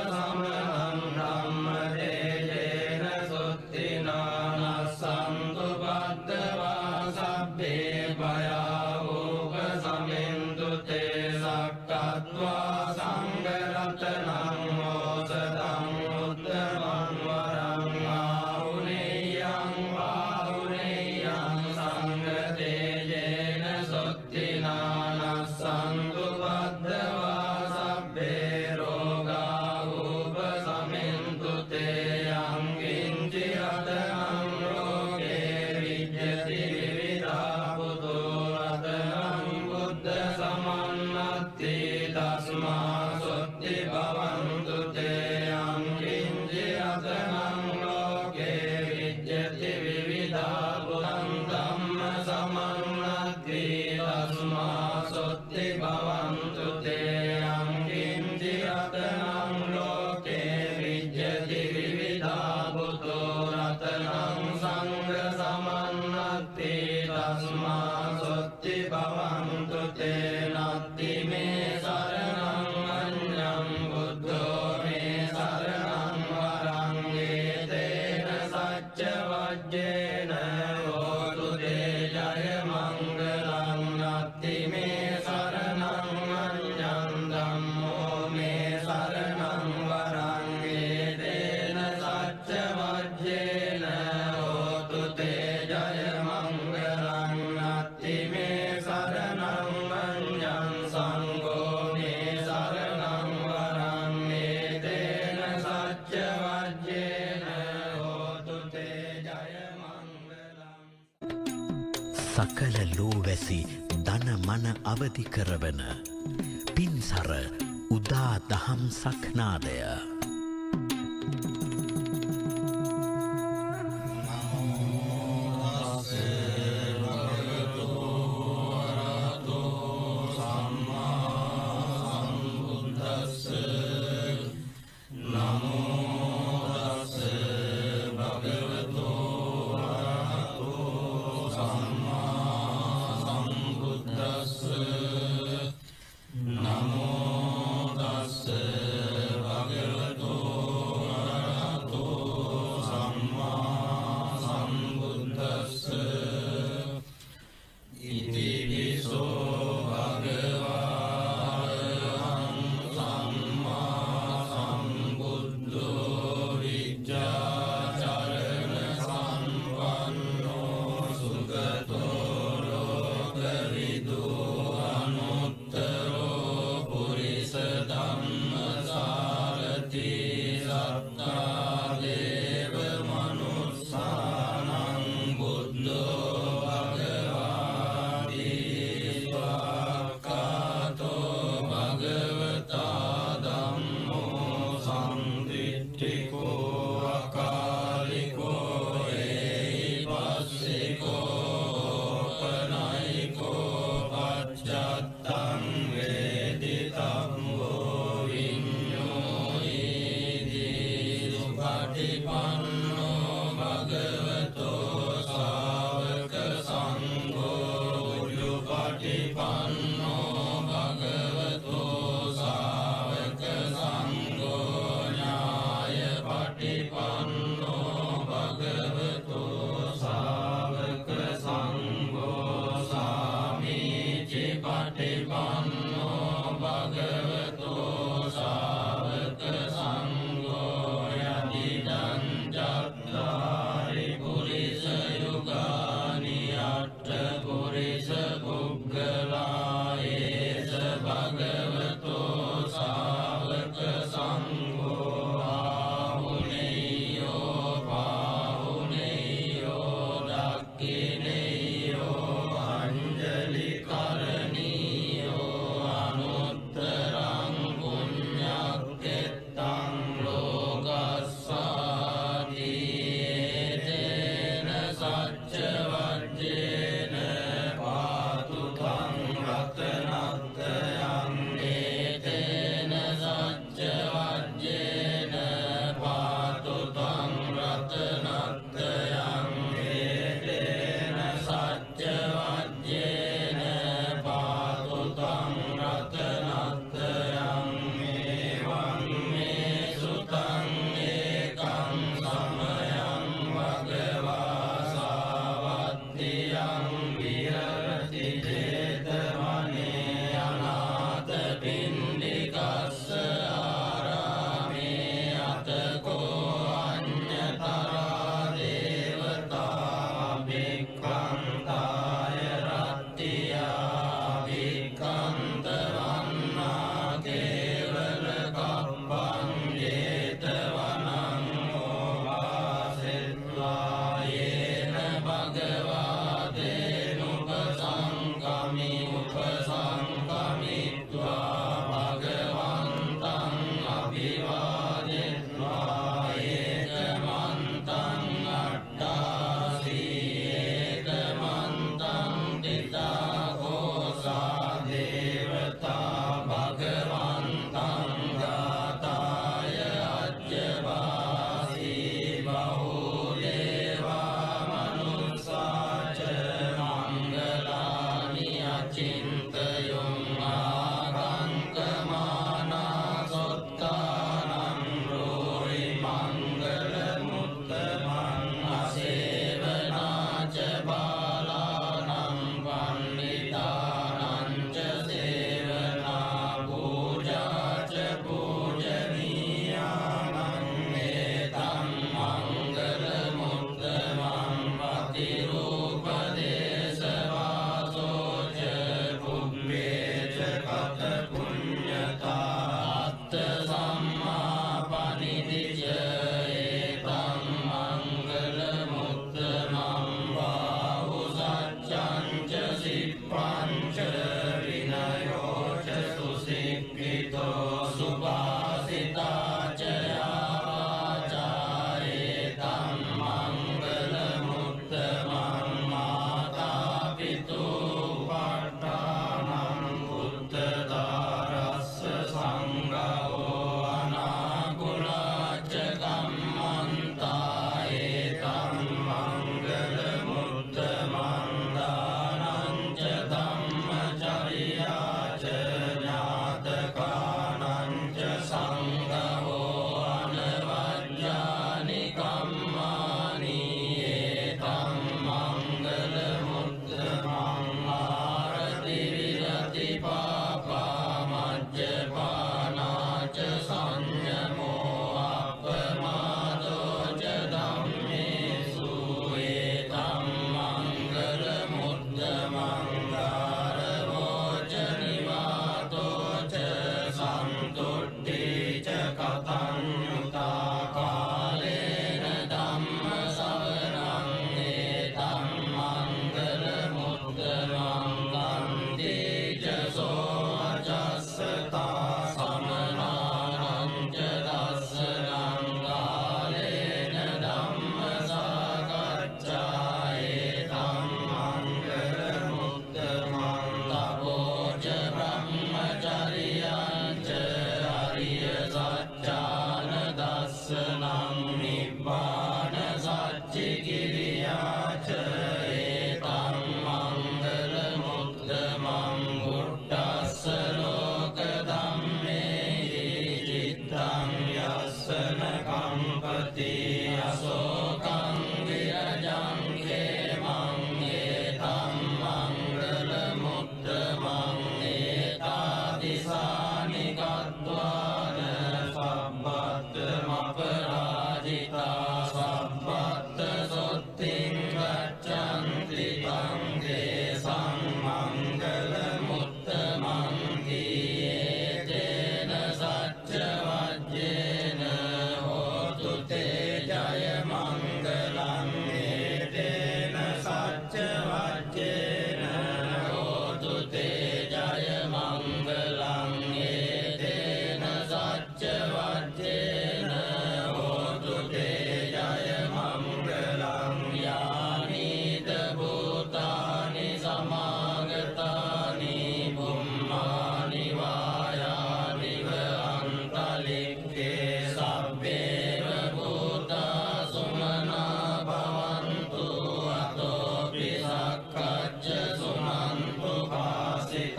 සමනං ධම්ම තේජේන සුත්තිනාන සන්තු වද්දවා සබ්බේ භයා උපසමින්තු තේ සක්කත්වා සංඝ රතනං ඕසදං උත්තමං වරං ආහුනේයං ආහුනේයං සංඝ තේජේන සුත්තිනාන සන්තු වද්දවා සබ්බේ රෝගා උපසමින්තු තේ යං කිංචි රතනං ලෝකේ විජ්ජති විවිධා පුතු රතනං බුද්ධ සමන්නත්ති තස්මා සොත්ති භවන්තු තේ යං කිංචි රතනං ලෝකේ විජ්ජති විවිධා පුතං ධම්ම සමන්නත්ති තස්මා සොත්ති භවන්තු තේ යං කිංචි රතනං ලෝකේ විජ්ජති විවිධා පුතු රතනං සංඝ සමන්නත්ති තස්මා සොත්ති භවන්තු තේ නත්ති මේ සරණං අඤ්ඤං බුද්ධෝ මේ සරණං වරං ඒතේන සච්ච වජ්ජේන හෝතු තේ ජය මංගලං නත්ති මේ සරණං අඤ්ඤං ධම්මෝ මේ සරණං වරං ඒතේන සච්ච වජ්ජේන හෝතු තේ ජය මංගලං නත්ති මේ සරණං අඤ්ඤං සංඝෝ මේ සරණං වරං ඒතේන සච්ච වජ්ජේන හෝතු තේ ජය මංගලං. සකල ලෝවැසි ධන මන අවදි කරවන පින්සර උදා දහම් සක්නාදය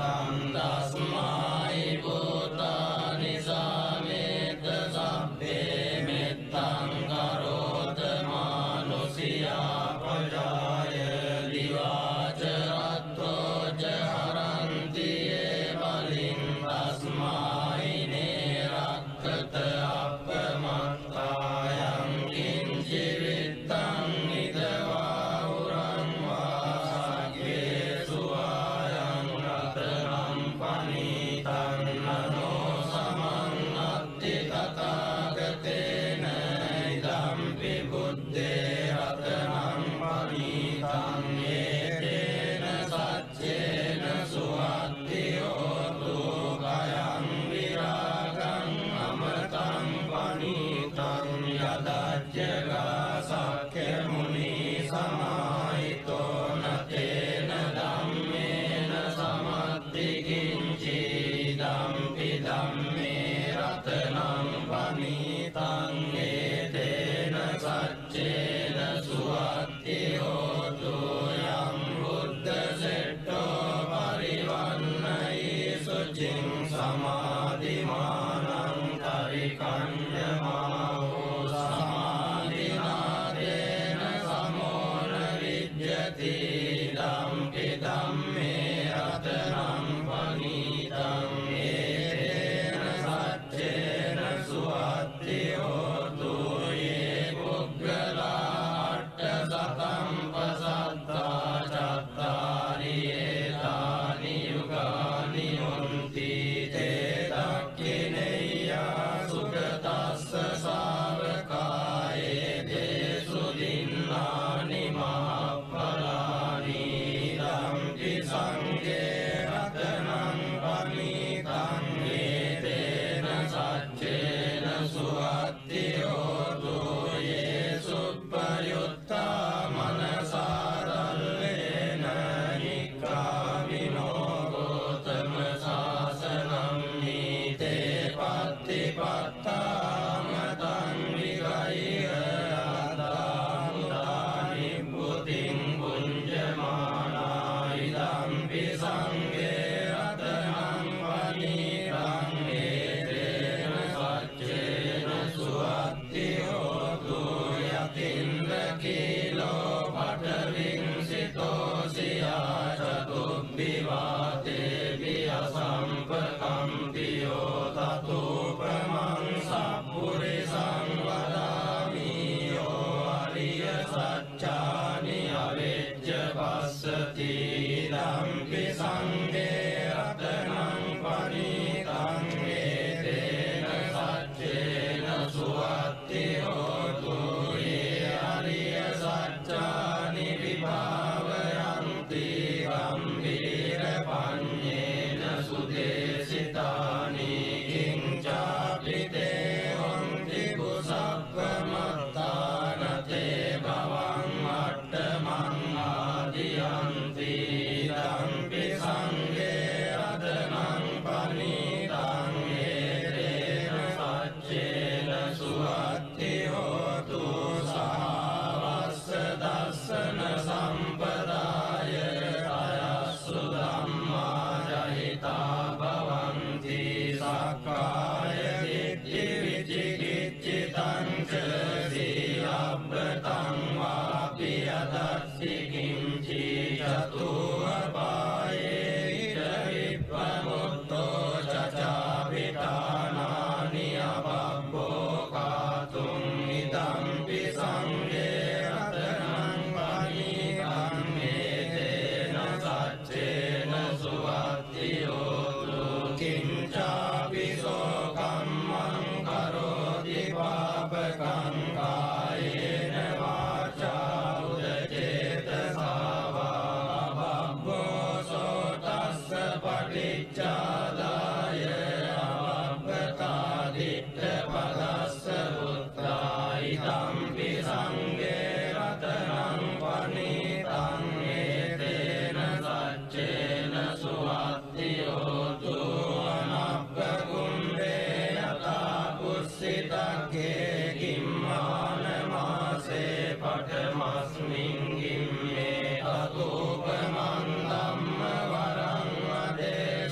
තස්මයි භූතානි සමේත සබ්බේ මෙත්තං කරෝත මානුසියා ප්‍රජාය දිවාච රත්තෝ ච හරන්ති ඒ බලින් තස්මයි නේරක්කත අපමත්තායං කිංචි විත්තං නිදවා උරං වාගේ සුවායං රතනම් පනීතං නනෝ සමන්නත්ති තථාගතේන ඉදම්පි බුද්දේ රතනම් පනීතං ඒතේන සච්චේන සුවත්ති හෝතු කයං විරාගං අමතං පනීතං යදච්චගා සක්ඛ්‍ය මුනි සමාහිතෝ නතේන ධම්මේන සමත්ති කිංචි ධම්පි ධම්මේ රතනම් පනීතං ඒතේන සච්චේන සුවත්ති හෝතු යම් බුද්ධ සෙට්ඨෝ පරිවන්නයි සුචින් සමාධිමානං පරිකඤ්ඤමාවෝ සමාධිනාදේන සමෝන විජ්ජති ධම්පි ධම්මේ රතනම් පනීතං ඒතේන සච්චේන සුවත්ති හෝතු යේ පුග්ගලා අට්ඨසතං පසත්තා චත්තාරි ඒතානි යුගානි හොන්ති තේ දක්ඛිනේයා සුගතස්ස ශාවකායේ දේසු දින්නානි මහප්පලානි ධම්පි සංඝේ රතනං පනීතං ඒතේන සච්චේන සුවත්ති හෝතු යේ සුප්පයුත්තා මනසාරල්ලේන නික්ඛාමිනෝ ගෝතම සාසනං නීතේ පත්තිපත්තාමතං විගය්‍ය අදාමුදානි බුතින් පුඤ්ජමානා ඉදම්පි සංඝේ රතනං පනීතං ඒතේන සච්චේන සුවත්ති හෝතු යතින්ද කීලෝ පඨවින්සිතෝ සියා චතුබ්බිවාතේ වියසම්පකම්පියෝ තතුපමං සප්පුරිසං වදාමි යෝ අරිය සච්චානි අවෙච්ච පස්සති ධම්පි සංඝේ රතනං පනීතං ඒතේන සච්චේන සුවත්ති හෝතු යේ අරිය සච්චානි විභාවයන්ති ගම්භීර පඤ්ඤේන සුදේසිතානි කිංචාපි තේ හොන්ති කුසප්පමත්තානතේ භවං අට්ඨමං ආදියන්ති ධම්පි සංඝේ රතනං පනීතං ඒතේන සච්චේන සුවත්ති හෝතු සහවස්ස දස්සන සම්පදාය අයස්සු ධම්මා ජහිතා භවන්ති සක්කාය දිට්ඨි විචිකිච්ඡිතං ච සීලබ්බතං වාපි යදස්සි කිංචි චතුවපායේ ඉද විප්පමුත්තෝ චචාවිතානානි අපබ්බෝ කාතුම් ඉදම්පි සංඝේ රතනං පනීතං ඒතේන සච්චේන සුවත්ති හෝතු කිංචාපි සෝ කම්මං කරෝති පාපකං කායේන වාචා උදචේතසා වා අපබ්බෝ සෝ තස්ස පටිච්චාදාය අපබ්බතා දිට්ඨ පදස්ස පුත්‍රායි ධම්පි සංඝේ රතනං පනීතං ඒතේන සච්චේන සුවත්ති හෝතු අනප්පකුම්භේ යතා පුස්සිතක්ඛේ කිම්මානමාසේ පඨමස්මින් ගිම්මේ අතෝපමන් ධම්ම වරං වදේ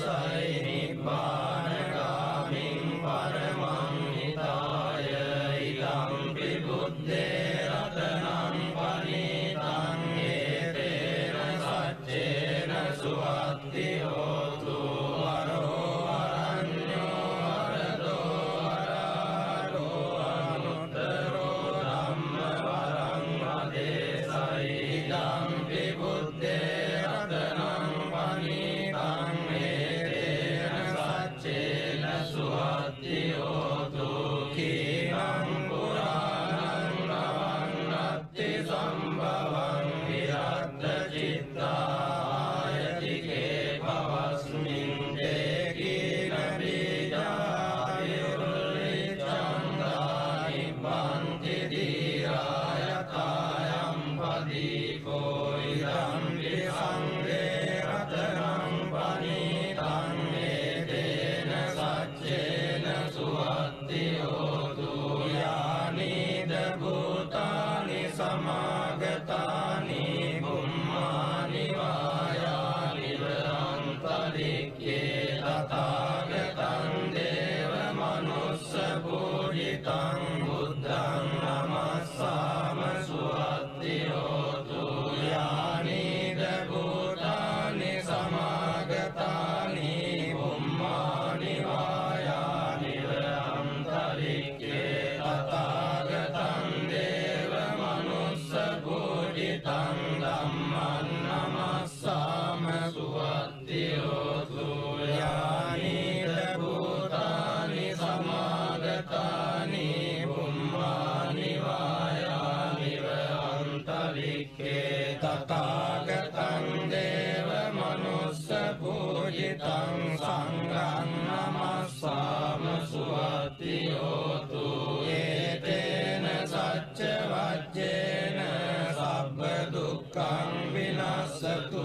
සුවත්ති හෝතු වරෝ අරඤ්ඤෝ වරදෝ වරාරෝ අනුත්තරෝ ධම්ම වරං අදේසයි ඉදම්පි බුද්දේ රතනං පනීතං හේතේන සච්චේන සුවත්ති හෝතු කීනං පුරාණං නවන්නත්ති සම්භවං විරද්ද චිත්තායතිකේ පවස්මින් තේකීන බීජායුල්ලිච්ඡන්දානි බන්ති දීරායතායම් පදීකෝ ඉදම්පි සංඝේ රතනං පනීතං හේතේන සච්චේන සුවත්ති හෝතු යානිද භූතානි සමාගතානි බුම්මානි වායානිව අන්තරික්ඛේ තථාගතං දේව මනුස්ස පූජිතං බුද්ධං නමස්සාම සුවත්ති හෝතු යානිද භූතානි සමාගතානි බුම්මානි වායානිව අන්තරික්ඛේ තථාගතං දේව මනුස්ස පූජිතං ධම්මං නමස්සාම සුවත්ති හෝතු යානිද භූතානි සමාගතානි බුම්මානි වායානිව අන්තරික්ඛේ තථාගතං දේව මනුස්ස පූජිතං සංඝං නමස්සාම සුවත්ති හෝතු ඒතේන සච්ච වජ්ජේන සබ්බ දුක්ඛං විනස්සතු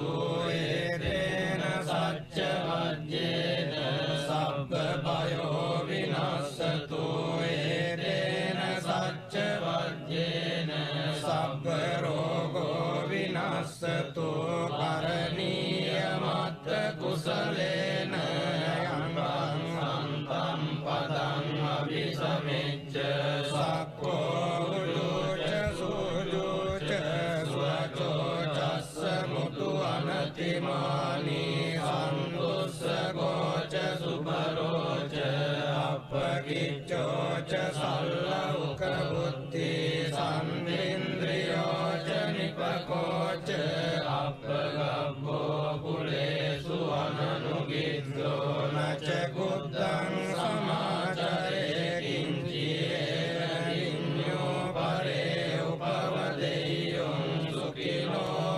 ඒතේන සච්ච වජ්ජේන සබ්බ භයෝ විනස්සතු ඒතේන සච්ච වජ්ජේන සබ්බ රෝගෝ විනස්සතු කරණීය මත්ත කුසලේන යං සන්තම් පදං අபிසමෙච්ච සක්ඛෝ උජුච සුජුච සුවචෝ චස්ස මුතු අනතිමානි සන්තුස්සගෝච සුබරෝච අපකිච්චෝ ච සල්ලෞක බුද්ධි සම්ඉන්ද්‍රියෝ ච නිපකෝච අපගබ්බෝ කුලේසු අනනුගිද්දෝ නච කුද්දං සමාචරේ කිංචියේ විඤ්ඤෝ පරේ උපවදෙය්‍යං සුඛිනෝ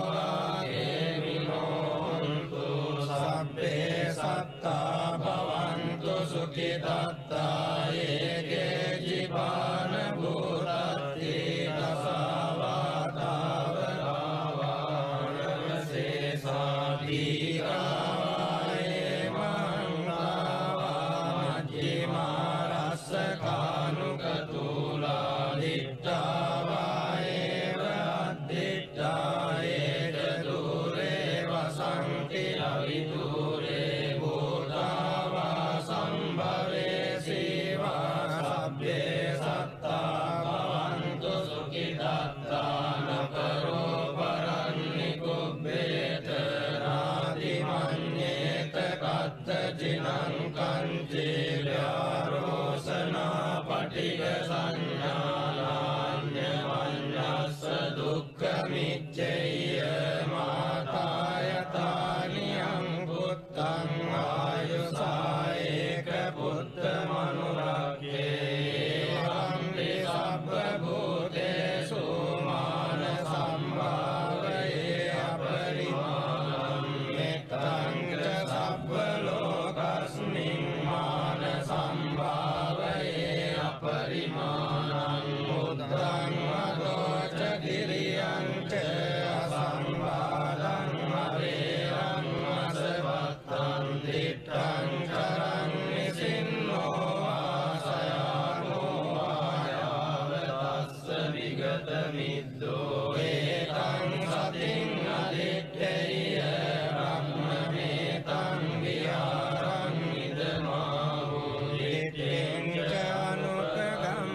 ආගේමිනෝන්තු සබ්බේ සත්තා භවන්තු සුඛිතත්තා ඒකේ ජීවාන භූතත්ති දසාවාතාවරාවනවසේසාදීකායේ මංගාවාජ්ජිමාරස්සකානුකතුලා දිට්ඨාවායේව අද්දිට්ඨායේත දුරේ වසන්ති අවිදුරේ භූතාවා සම්භවේ සීවා සබ්බේ සත්තා භවන්තු සුඛිතත්තා නකරෝ පරන්නි කුබ්බේත නාදිමඤ්ඤේත කත්තචිනං කංචේ ව්‍යාරෝසනා පටිග සංඥානාඤ්ඤවඤ්ඤස්ස දුක්ඛමිච්ඡේය මාතායතානියං පුත්තං ආයුසායේක පුත්ත මනුරක්ඛේ වම්පි සබ්බ භූතේසු මාන සම්භාවයේ අපරිමාණං මෙත්තං ච සබ්බ ලෝකස්මින් මාන සම්භාවයේ අපරිමාණං බුද්ධං වදෝච කිරියං ච අසම්බාධං අවේරං අසවත්තං දිට්ඨං කරං නිසින්නෝ ආසයානෝ ආයාවතස්ස විගත මිද්දෝ ඒතං සතින් අදිත්තේය බ්‍රහ්මමේතං විහාරං ඉදමාහෝ දිට්ඨිං ච අනුපගම්ම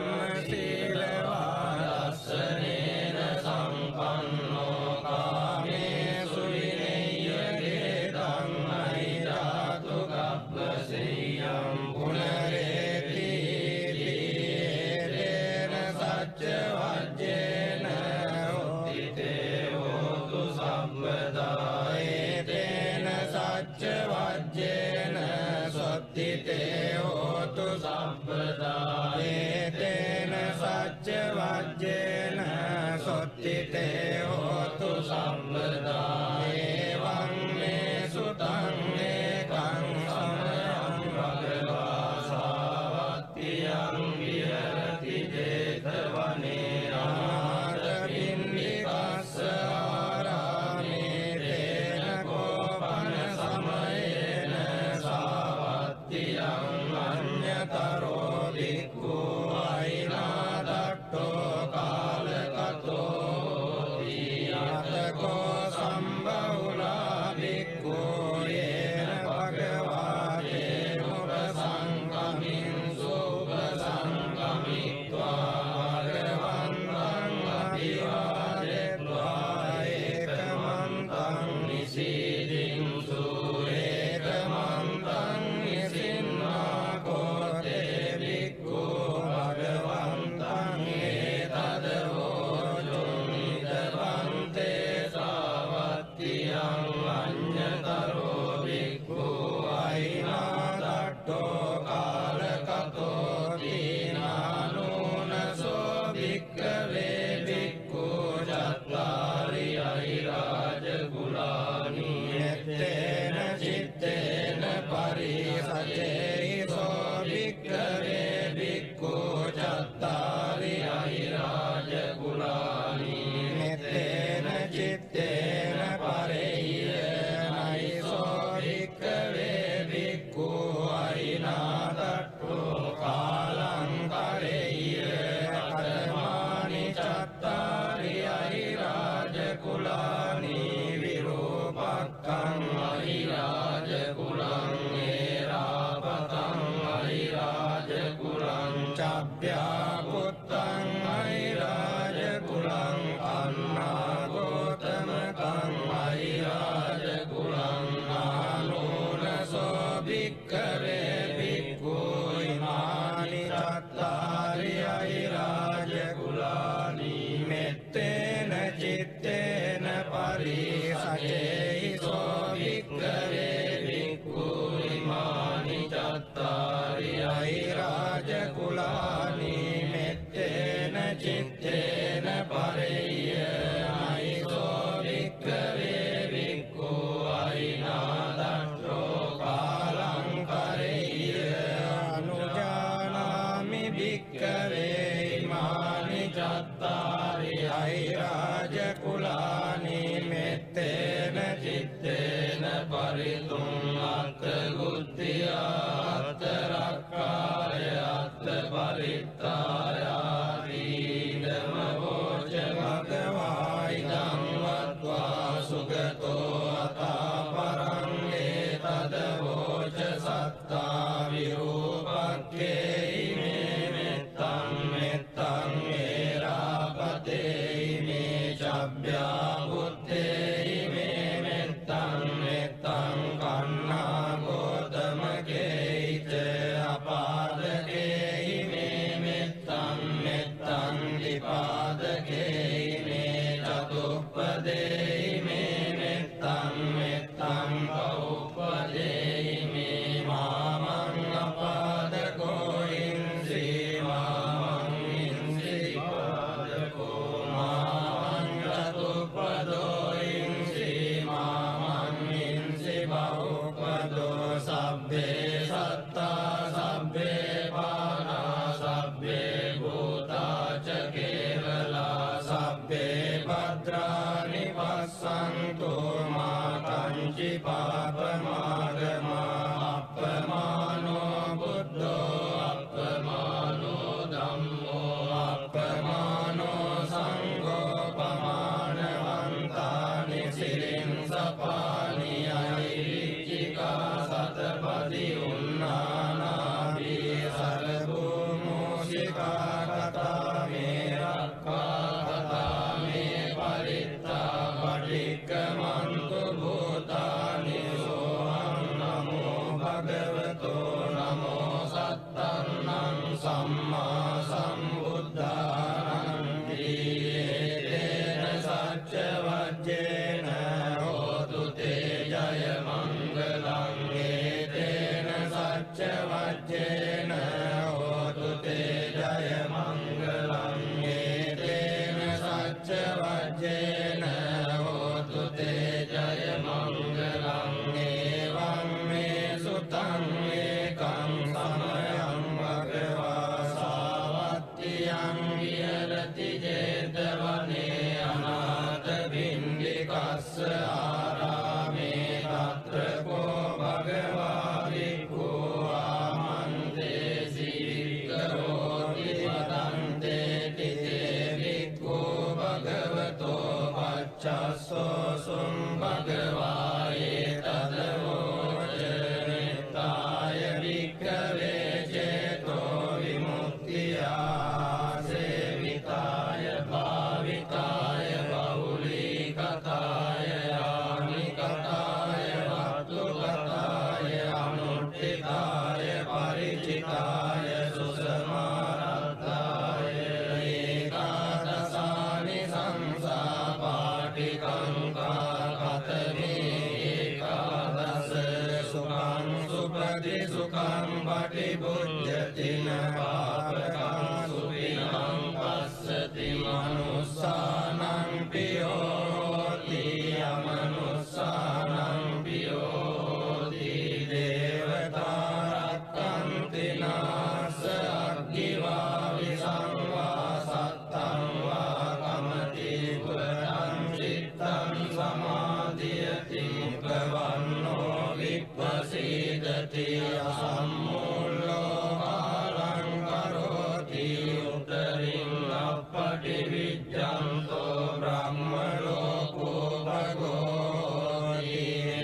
සීලවාදස්සනේන සම්පන්නෝ කාමේසු විනේය චිත්තේ හෝතු සම්පදා ඒතේන සච්ච වජ්ජේන සොත්තිතේ හෝතු සම්පදා එවං මේ සුතං ඒකං සමයං භගවා සාවත්තියං විහෙරති 제තවනේ අනාථ පින්ඩිකස්ස ආරාමේ තේන කෝපන සමයේන සාවත්තියං අඤ්ඤතරෝ භික්ඛු අයිනාදට්ඨෝ කාලකතෝ යතකෝ සම්බහුලා භික්ඛු යේන භගවා තේනුපසංගමින් සුපසංගමිත්වා භගවන්තං අභිවාදෙත්වා ඒකමන්තං නිසීදින්සු ඒකමන්තං නිසින්නා කෝතේ භික්ඛු භගවන්තං ඒතදවෝචුං නිදවන්තේ සාවත්තියං අඤ්ඤතරෝ භික්ඛු අයිනාදට්ඨෝ කාලකතෝ දීනානුනසෝ භික්ඛවේ භික්ඛු චත්තාරි අහිරාජ කුලානි යත්තේන චිත්තේන පරිසචේසෝ භික්ඛවේ භික්ඛු චත්තාරි අහිරාජ කුලානි මෙත්තේන චිත්තේන පරේයනයිසෝ භික්ඛවේ භික්ඛු අයිනාදට්ඨෝ කාලං කරේය කතමානි චත්තාරි අහිරාජ කුලානි විරූපක්ඛං අහිරාජ කුලං ඒරාපතං අහිරාජ කුලං චබ්භ්‍යා පුත්තං අහිරාජ කුලං අන්නාගෝතමකං අහිරාජ කුලං ආනෝනසෝ භික්ඛවේ භික්ඛු ඉමානි චත්තාරි අහිරාජ කුලානි මෙත්තේන චිත්තේන පරිසචේසෝ භික්ඛවේ භික්ඛු ඉමානි චත්තාරි අහිරාජ කුලානි මෙත්තේන චිත්තේන පරේයනයිසෝ භික්ඛවේ භික්ඛු අයිනාදට්ඨෝ කාලං කරේය අනුජානාමි භික්ඛවේ ඉමානි චත්තාරි අහිරාජ කුලානි මෙත්තේන චිත්තේන පරිතුං අත්ථ ගුත්තියා අත්ථ රක්ඛාය අත්ථ පරිත්තායාති ධම්මෝච භගවා ඉදං වත්වා සුගතෝ අතා පරං ඒතදවෝච සත්තා විරූපක්ඛේ ඉමේ මෙත්තං මෙත්තං ඒරාපතේ ඉමේ චබ්භ්‍යා පුත්තේ ඉමේ මෙත්තං මෙත්තං කන්නා ගෝතමකේච අපාදකේ ඉමේ මෙත්තං මෙත්තං විපාදකේ ඉමේ චතුප්පදේ ඉමේ මෙත්තං මෙත්තං බහුප්පදේ ඉමේ මාමං අපාදකෝ ඉන්සි මාමං ඉන්සි පාදකෝ මාමං චතුප්පදෝ ඉන්සි මාමං ඉන්සි බහුප්පදෝ සබ්බේ සත්තා සබ්බේ පානා සබ්බේ භූතා ච කේවලා සබ්බේ භද්‍රානි පස්සන්තු මා කංචි පාපමාගමා අප්පමානෝ බුද්ධෝ අප්පමානෝ ධම්මෝ අප්පමානෝ සංඝෝ පමානවන්තානි සිරින් සපානි අයිච්චිකා සතපදි උන්නානාදී සරභූමෝෂිකා කතා මේ රක්ඛා කතා මේ පරිත්තා පටික්කමන්තු භූතානි සෝහං නමෝ භගවතෝ නමෝ සත්තන්නං සම්මා සම්බුද්ධානං තේන සච්ච වජ්ජේන හෝතු තේ ජය මංගලං තේන සච්ච විහෙරති සුඛං පටිභුජ්ජති න පාපකං සුඛිනං පස්සති මනුස්සානං පියෝති අමනුස්සානං පියෝති දේවතා රක්ඛන්ති නාස අග්ගිවා විසංවා සත්තං වා කමති පුරං චිත්තං සමාධියති ප්‍රවන්නෝ විප්පසීදති අසම්මූලෝ කාලං කරෝති උතරින් අප්පටි විජ්ජන්තෝ බ්‍රහ්ම ලෝකෝ භගෝති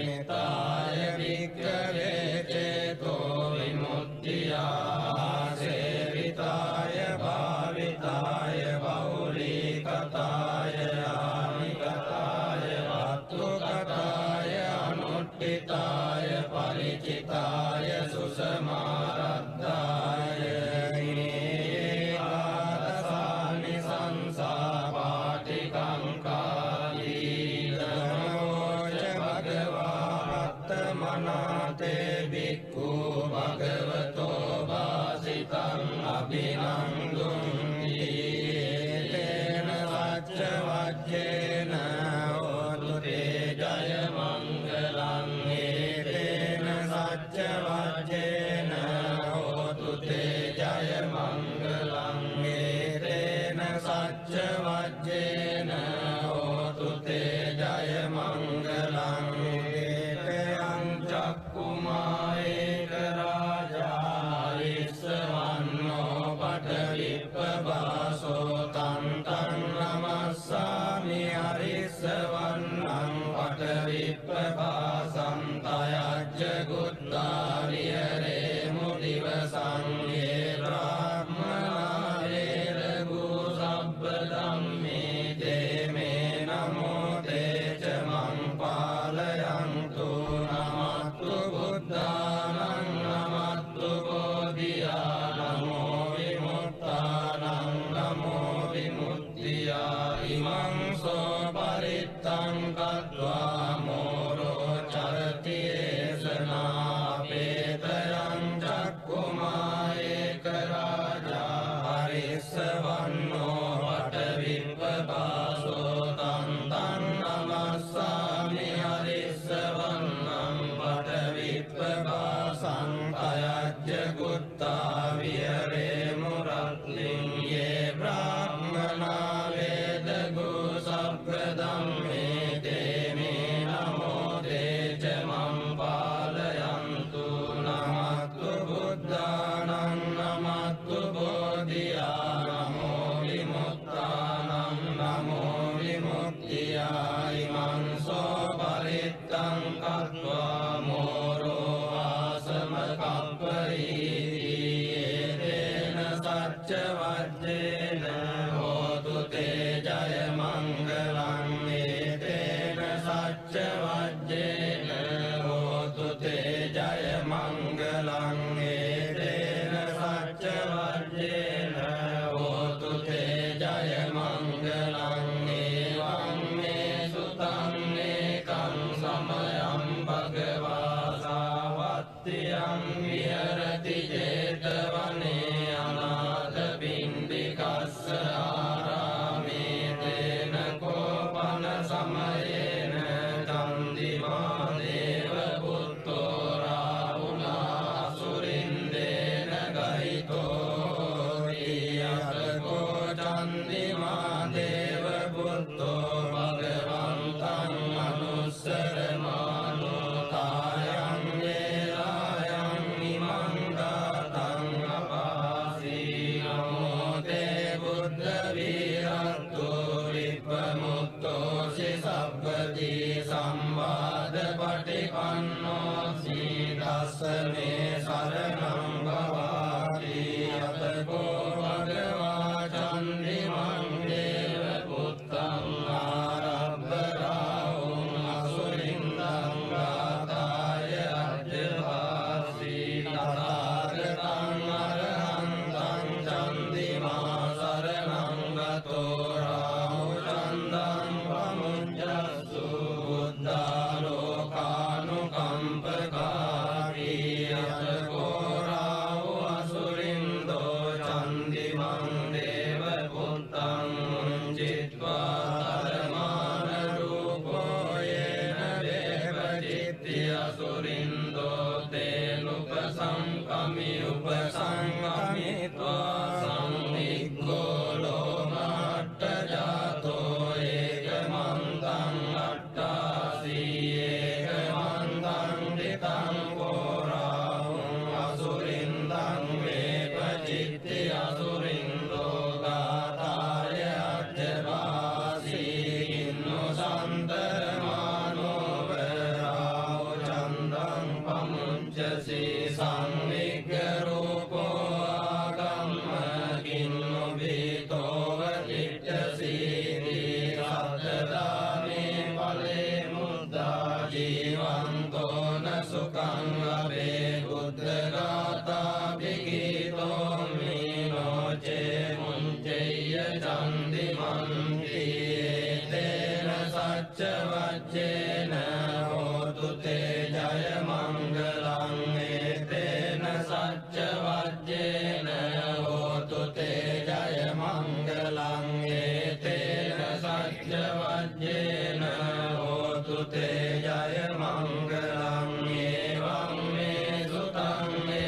නිතාය වික්ඛවේ චේතෝ විමුක්තියා සේවිතාය භාවිතාය බහුලීකතාය ආනිකතාය වත්තුකතාය අනුට්ඨිතාය පරිචිතාය සුසමාරද්ධාය ඒකාදසානි සංසා පාටිකංකාදී නමෝච භගවා අත්තමනාතේ භික්ඛු භගවතෝ වාසිතං අභිනන්දුන්ති තේන සච්ච වජ්ජේන හෝතු තේ ජය මංගලං තේන සච්ච වජ්ජේන හෝතු තේ ජය මංගලං තේන සච්ච වජ්ජේන හෝතු තේ ජය මංගලං තේයං චක්කුමායේක රාජා ඉස්සවන්නෝ පඨවිප්පවාසෝ තං තං නමස්සාමි අරිස්සවන්නං පඨවිප්පවාසං තයජ්ජ ගුත්තා විහෙරේ මුදිවසං යේ බ්‍රාහ්මනා වේරගු සබ්බ ධම්මේ තේ මේ නමෝ තේ ච මං පාලයන්තු නමත්තු බුද්ධානං නමත්තු බෝධියා නමෝ විමුක්තානං නමෝ විමුක්තියා ඉමං සෝ පරිත්තං කତ୍වා මෝරෝ චරති ඒසනාපේතයං චක්කුමායේක රාජා හරිස්සවන්නෝ පඨවිප්පවාසෝ තං තං නමස්සාමි හරිස්සවන්නං පඨවිප්පවාසං තයජ්ජ ගුත්තා විහෙරේ මුරත්ලින් යේ බ්‍රාහ්මනා වේදගු සබ්බ ධම්මේ තේ මේ නමෝ තේ ච මං පාලයන්තු නමත්තු බුද්ධානං නමත්තු බෝධියා නමෝ විමුක්තානං නමෝ විමුක්තියා ඉමං සෝ පරිත්තං කତ୍වා මෝරෝ ආසම කප්පරීති තේන සච්ච වජ්ජේන හෝතු තේ ජය මංගලං තේන සච්ච වජ්ජේන හෝතු තේ ජය මංගලං තේන සච්ච වජ්ජේන හෝතු තේ ජය මංගලං එවං මේ සුතං ඒකං සමයං භගවා සාවත්තියං විහෙරති ජේතවනේ අනාථ පිණ්ඩිකස්ස ආරාමේ තේන කෝපන සමයේන චන්දිමා දේව පුත්තෝ රාහුලා සුරින්දේන ගහිතෝ ඊයතකෝ චන්දිමා දේව පුත්තෝ භගවන්තං අනුස්සරමානෝ තායං වේලායං ඉමං දාතං අපාසී නමෝ තේ බුද්ධ වීරත්තෝ විප්පමුත්තෝ සබ්බදී සම්වාද පටිපන්නෝ සීදස්ස මේ සරණං භවාති යතකෝ භගවා චන්දිමං දේව පුත්තං ආරබ්බ රාහුං අසුරින්දං ගාතාය අජ්ජවාසී තථාගතං අරහන්තං චන්දිමා සරණං ගතෝ රාහු චන්දං පමුඤ්ජස්සු බුද්ධාලෝකානුකම්පකාරී उपसंगमित्वा संविग्गो लोमाट्टजातो एकमन्तं अट्टासी एकमन्तं दितं घोराहुं असुरिन्दं वेपचित्ति असुरिन्दो गाताय अज्जवासी किन्नु सन्तरमानो वराव चन्दं पमुञ्चसि संविग्गरूपो आगम्म किन्नु भीतो वलिट्टसीति सद्दाने फले मुद्दा जीवन्तो न सुखं लभे बुद्धगाता विगीतो मीनो चे मुञ्चय्य चन्दिमन्ति तेन सच्चवच्चेन होतु ते जय मङ्गलं तेन सच्चवच्चेन होतु ते जय मङ्गलं तेन सच्चवच्चेन होतु ते जय मङ्गलं एवं मे सुतं मे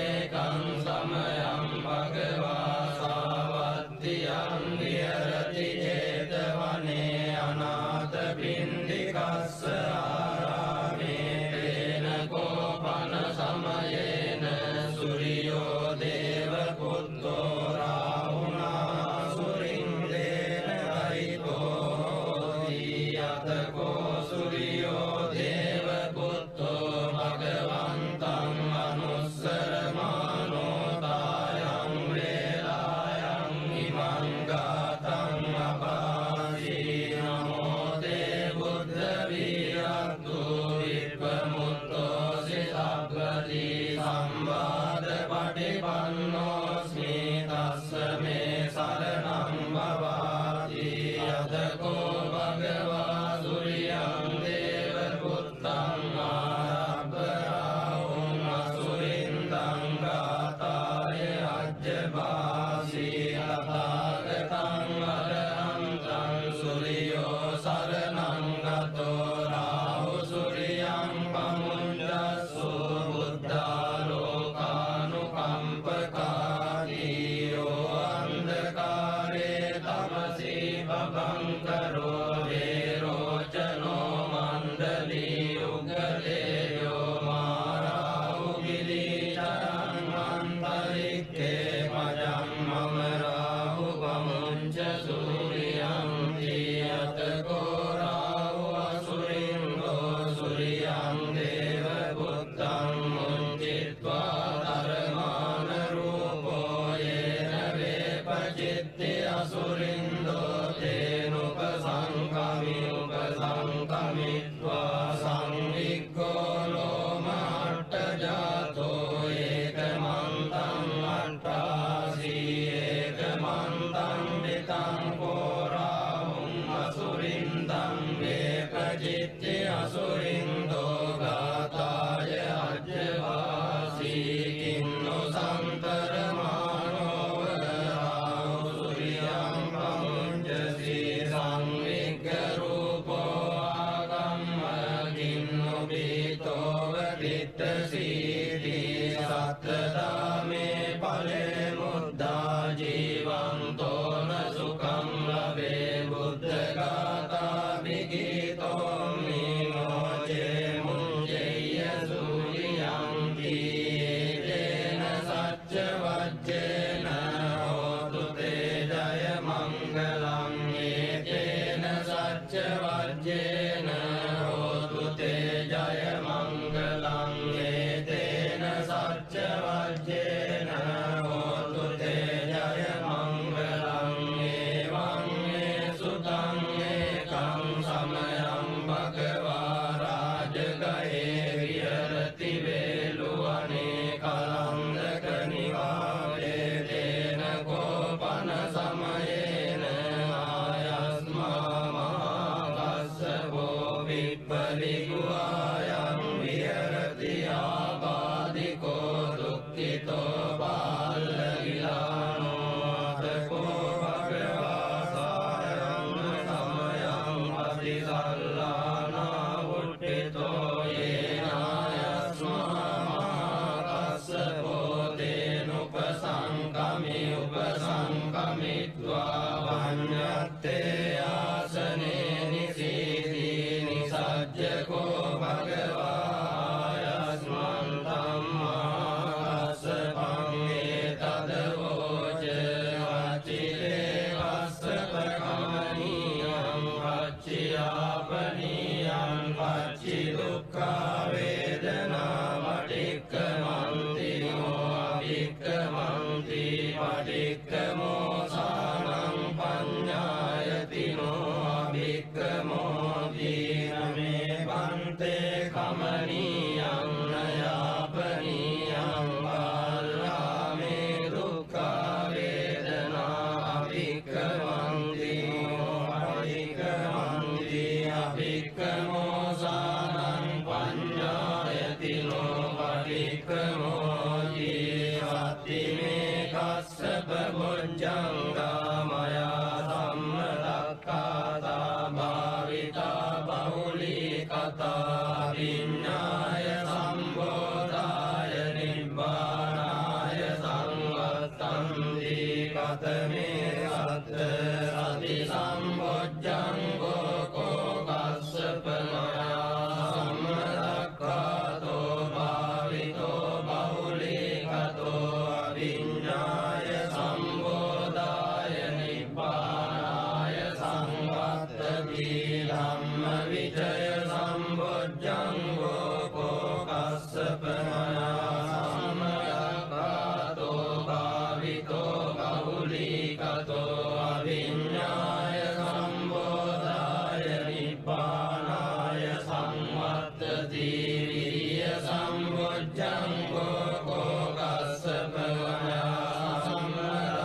වික්ඛමෝති අත්තිමේ කස්සප බොජ්ජංගා මයා සම්මදක්ඛාතා භාවිතා බහුලී කතා විඤ්ඤාය සම්බෝධාය නිබ්බානාය සංවත්තන්ති කතමේ සත්ත සති සම්බොජ්ජංගෝ කෝ කස්සප මයා සම්මදක්ඛාතෝ භාවිතෝ බහුලී කතෝ අවිඤ්ඤාය සම්බෝධාය නිබ්බානාය සංවත්තති ධම්ම විචය සම්බොජ්ජංගෝ කෝ කස්සප මයා සම්මදක්ඛාතෝ භාවිතෝ බහුලී කතෝ අවිඤ්ඤාය සම්බෝධාය නිබ්බානාය සංවත්තති විරිය සම්බොජ්ජංගෝ කෝ කස්සප මයා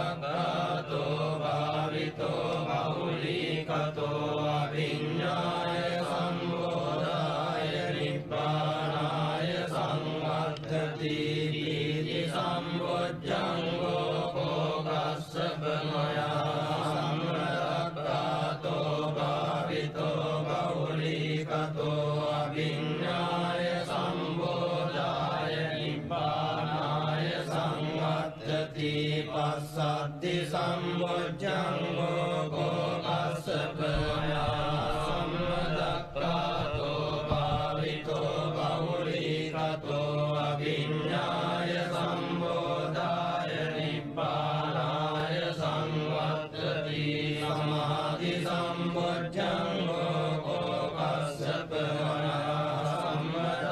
සම්මදක්ඛාතෝ භාවිතෝ බහුලී කතෝ අවිඤ්ඤාය සම්බෝධාය නිබ්බානාය සංවත්තති පීති සම්බොජ්ජංගෝ කෝ කස්සප මයා සම්මදක්ඛාතෝ භාවිතෝ බහුලී කතෝ අවිඤ්ඤාය සම්බෝධාය නිබ්බානාය සංවත්තති පස්සද්ධි සම්බොජ්ජංගෝ කෝ කස්සප මයා සම්මදක්ඛාතෝ භාවිතෝ බහුලී කතෝ අවිඤ්ඤාය සම්බෝධාය නිබ්බානාය සංවත්තති සමාධි සම්බොජ්ජංගෝ කෝ කස්සප මයා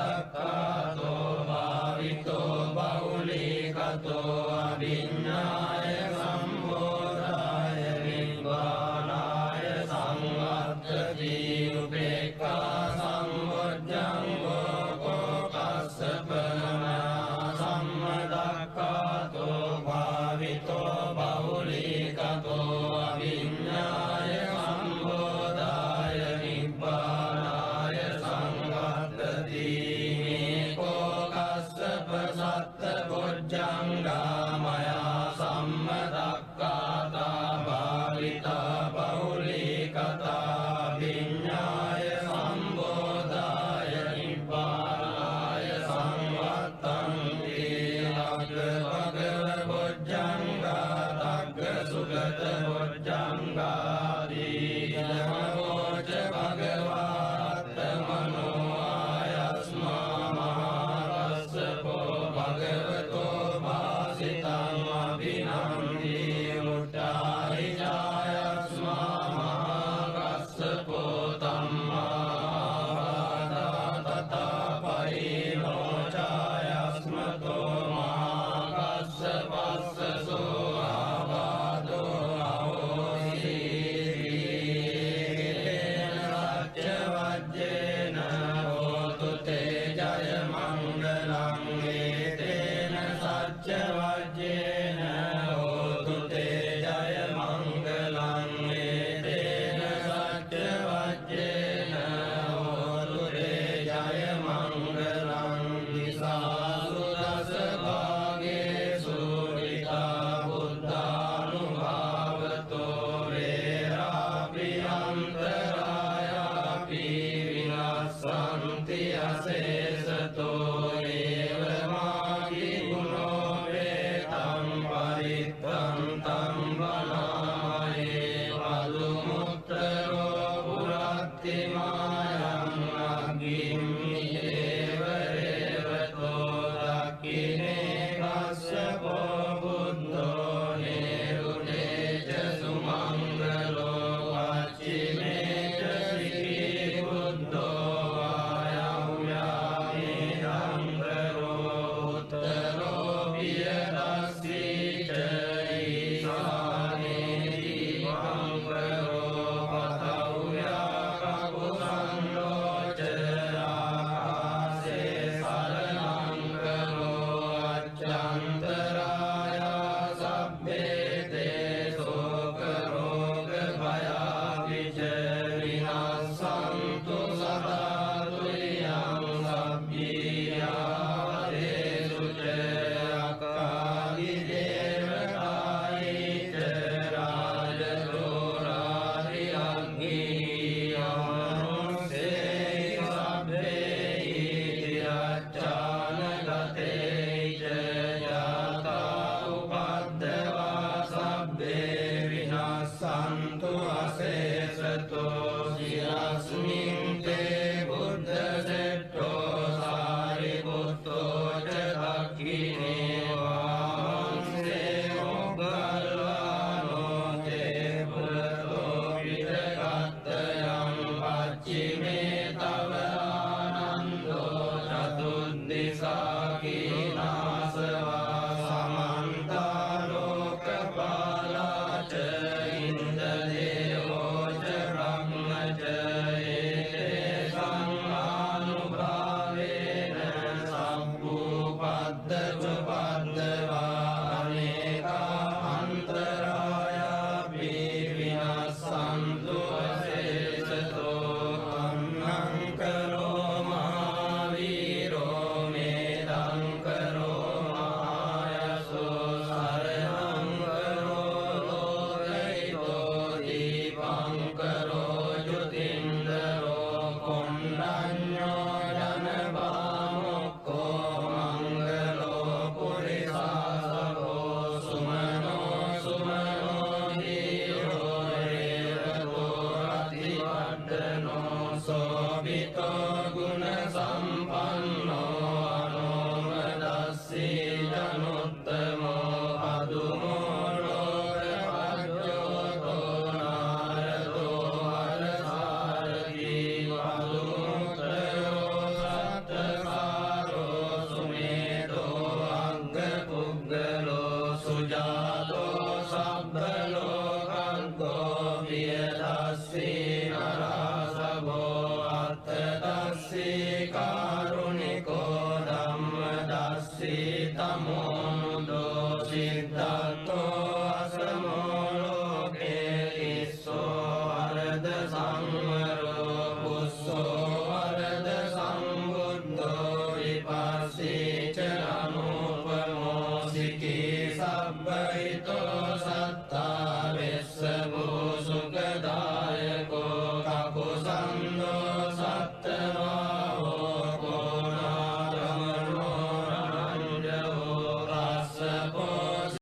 සම්මදක්ඛාතෝ භාවිතෝ බහුලී කතෝ අවිඤ්ඤාය සම්බෝධාය නිබ්බානාය සංවත්තති උපේක්ඛා සම්බොජ්ජංගෝ කෝ කස්සප මයා සම්මදක්ඛාතෝ භාවිතෝ බහුලී කතෝ අවිඤ්ඤාය සම්බෝධාය නිබ්බානාය සංවත්තති මේකෝ කස්සප සත්ත බොජ්ජංගා මයා සම්මදක්ඛාතා භාවිතා බහුලී කතා විඤ්ඤාය සම්බෝධාය නිබ්බානාය සංවත්තන්ති අග්ග භගව බොජ්ජංගා තග්ග සුගත බොජ්ජංගාදී නමෝච භගවාත්ත මනෝ ආයස්මා මහාරස්සකෝ භගවතෝ භාසිතං අභිනන්දි මුට්ටාහි ජායස්මා මහාරස්සකෝ තම්මාවාදා තථාපයිනෝ ජායස්මතෝ මහාරස්සපස්සසෝ ආවාදෝ අහෝසි සච්චවජ්ජේන හෝතු තේ ජය මංගලං ඒතේන Sika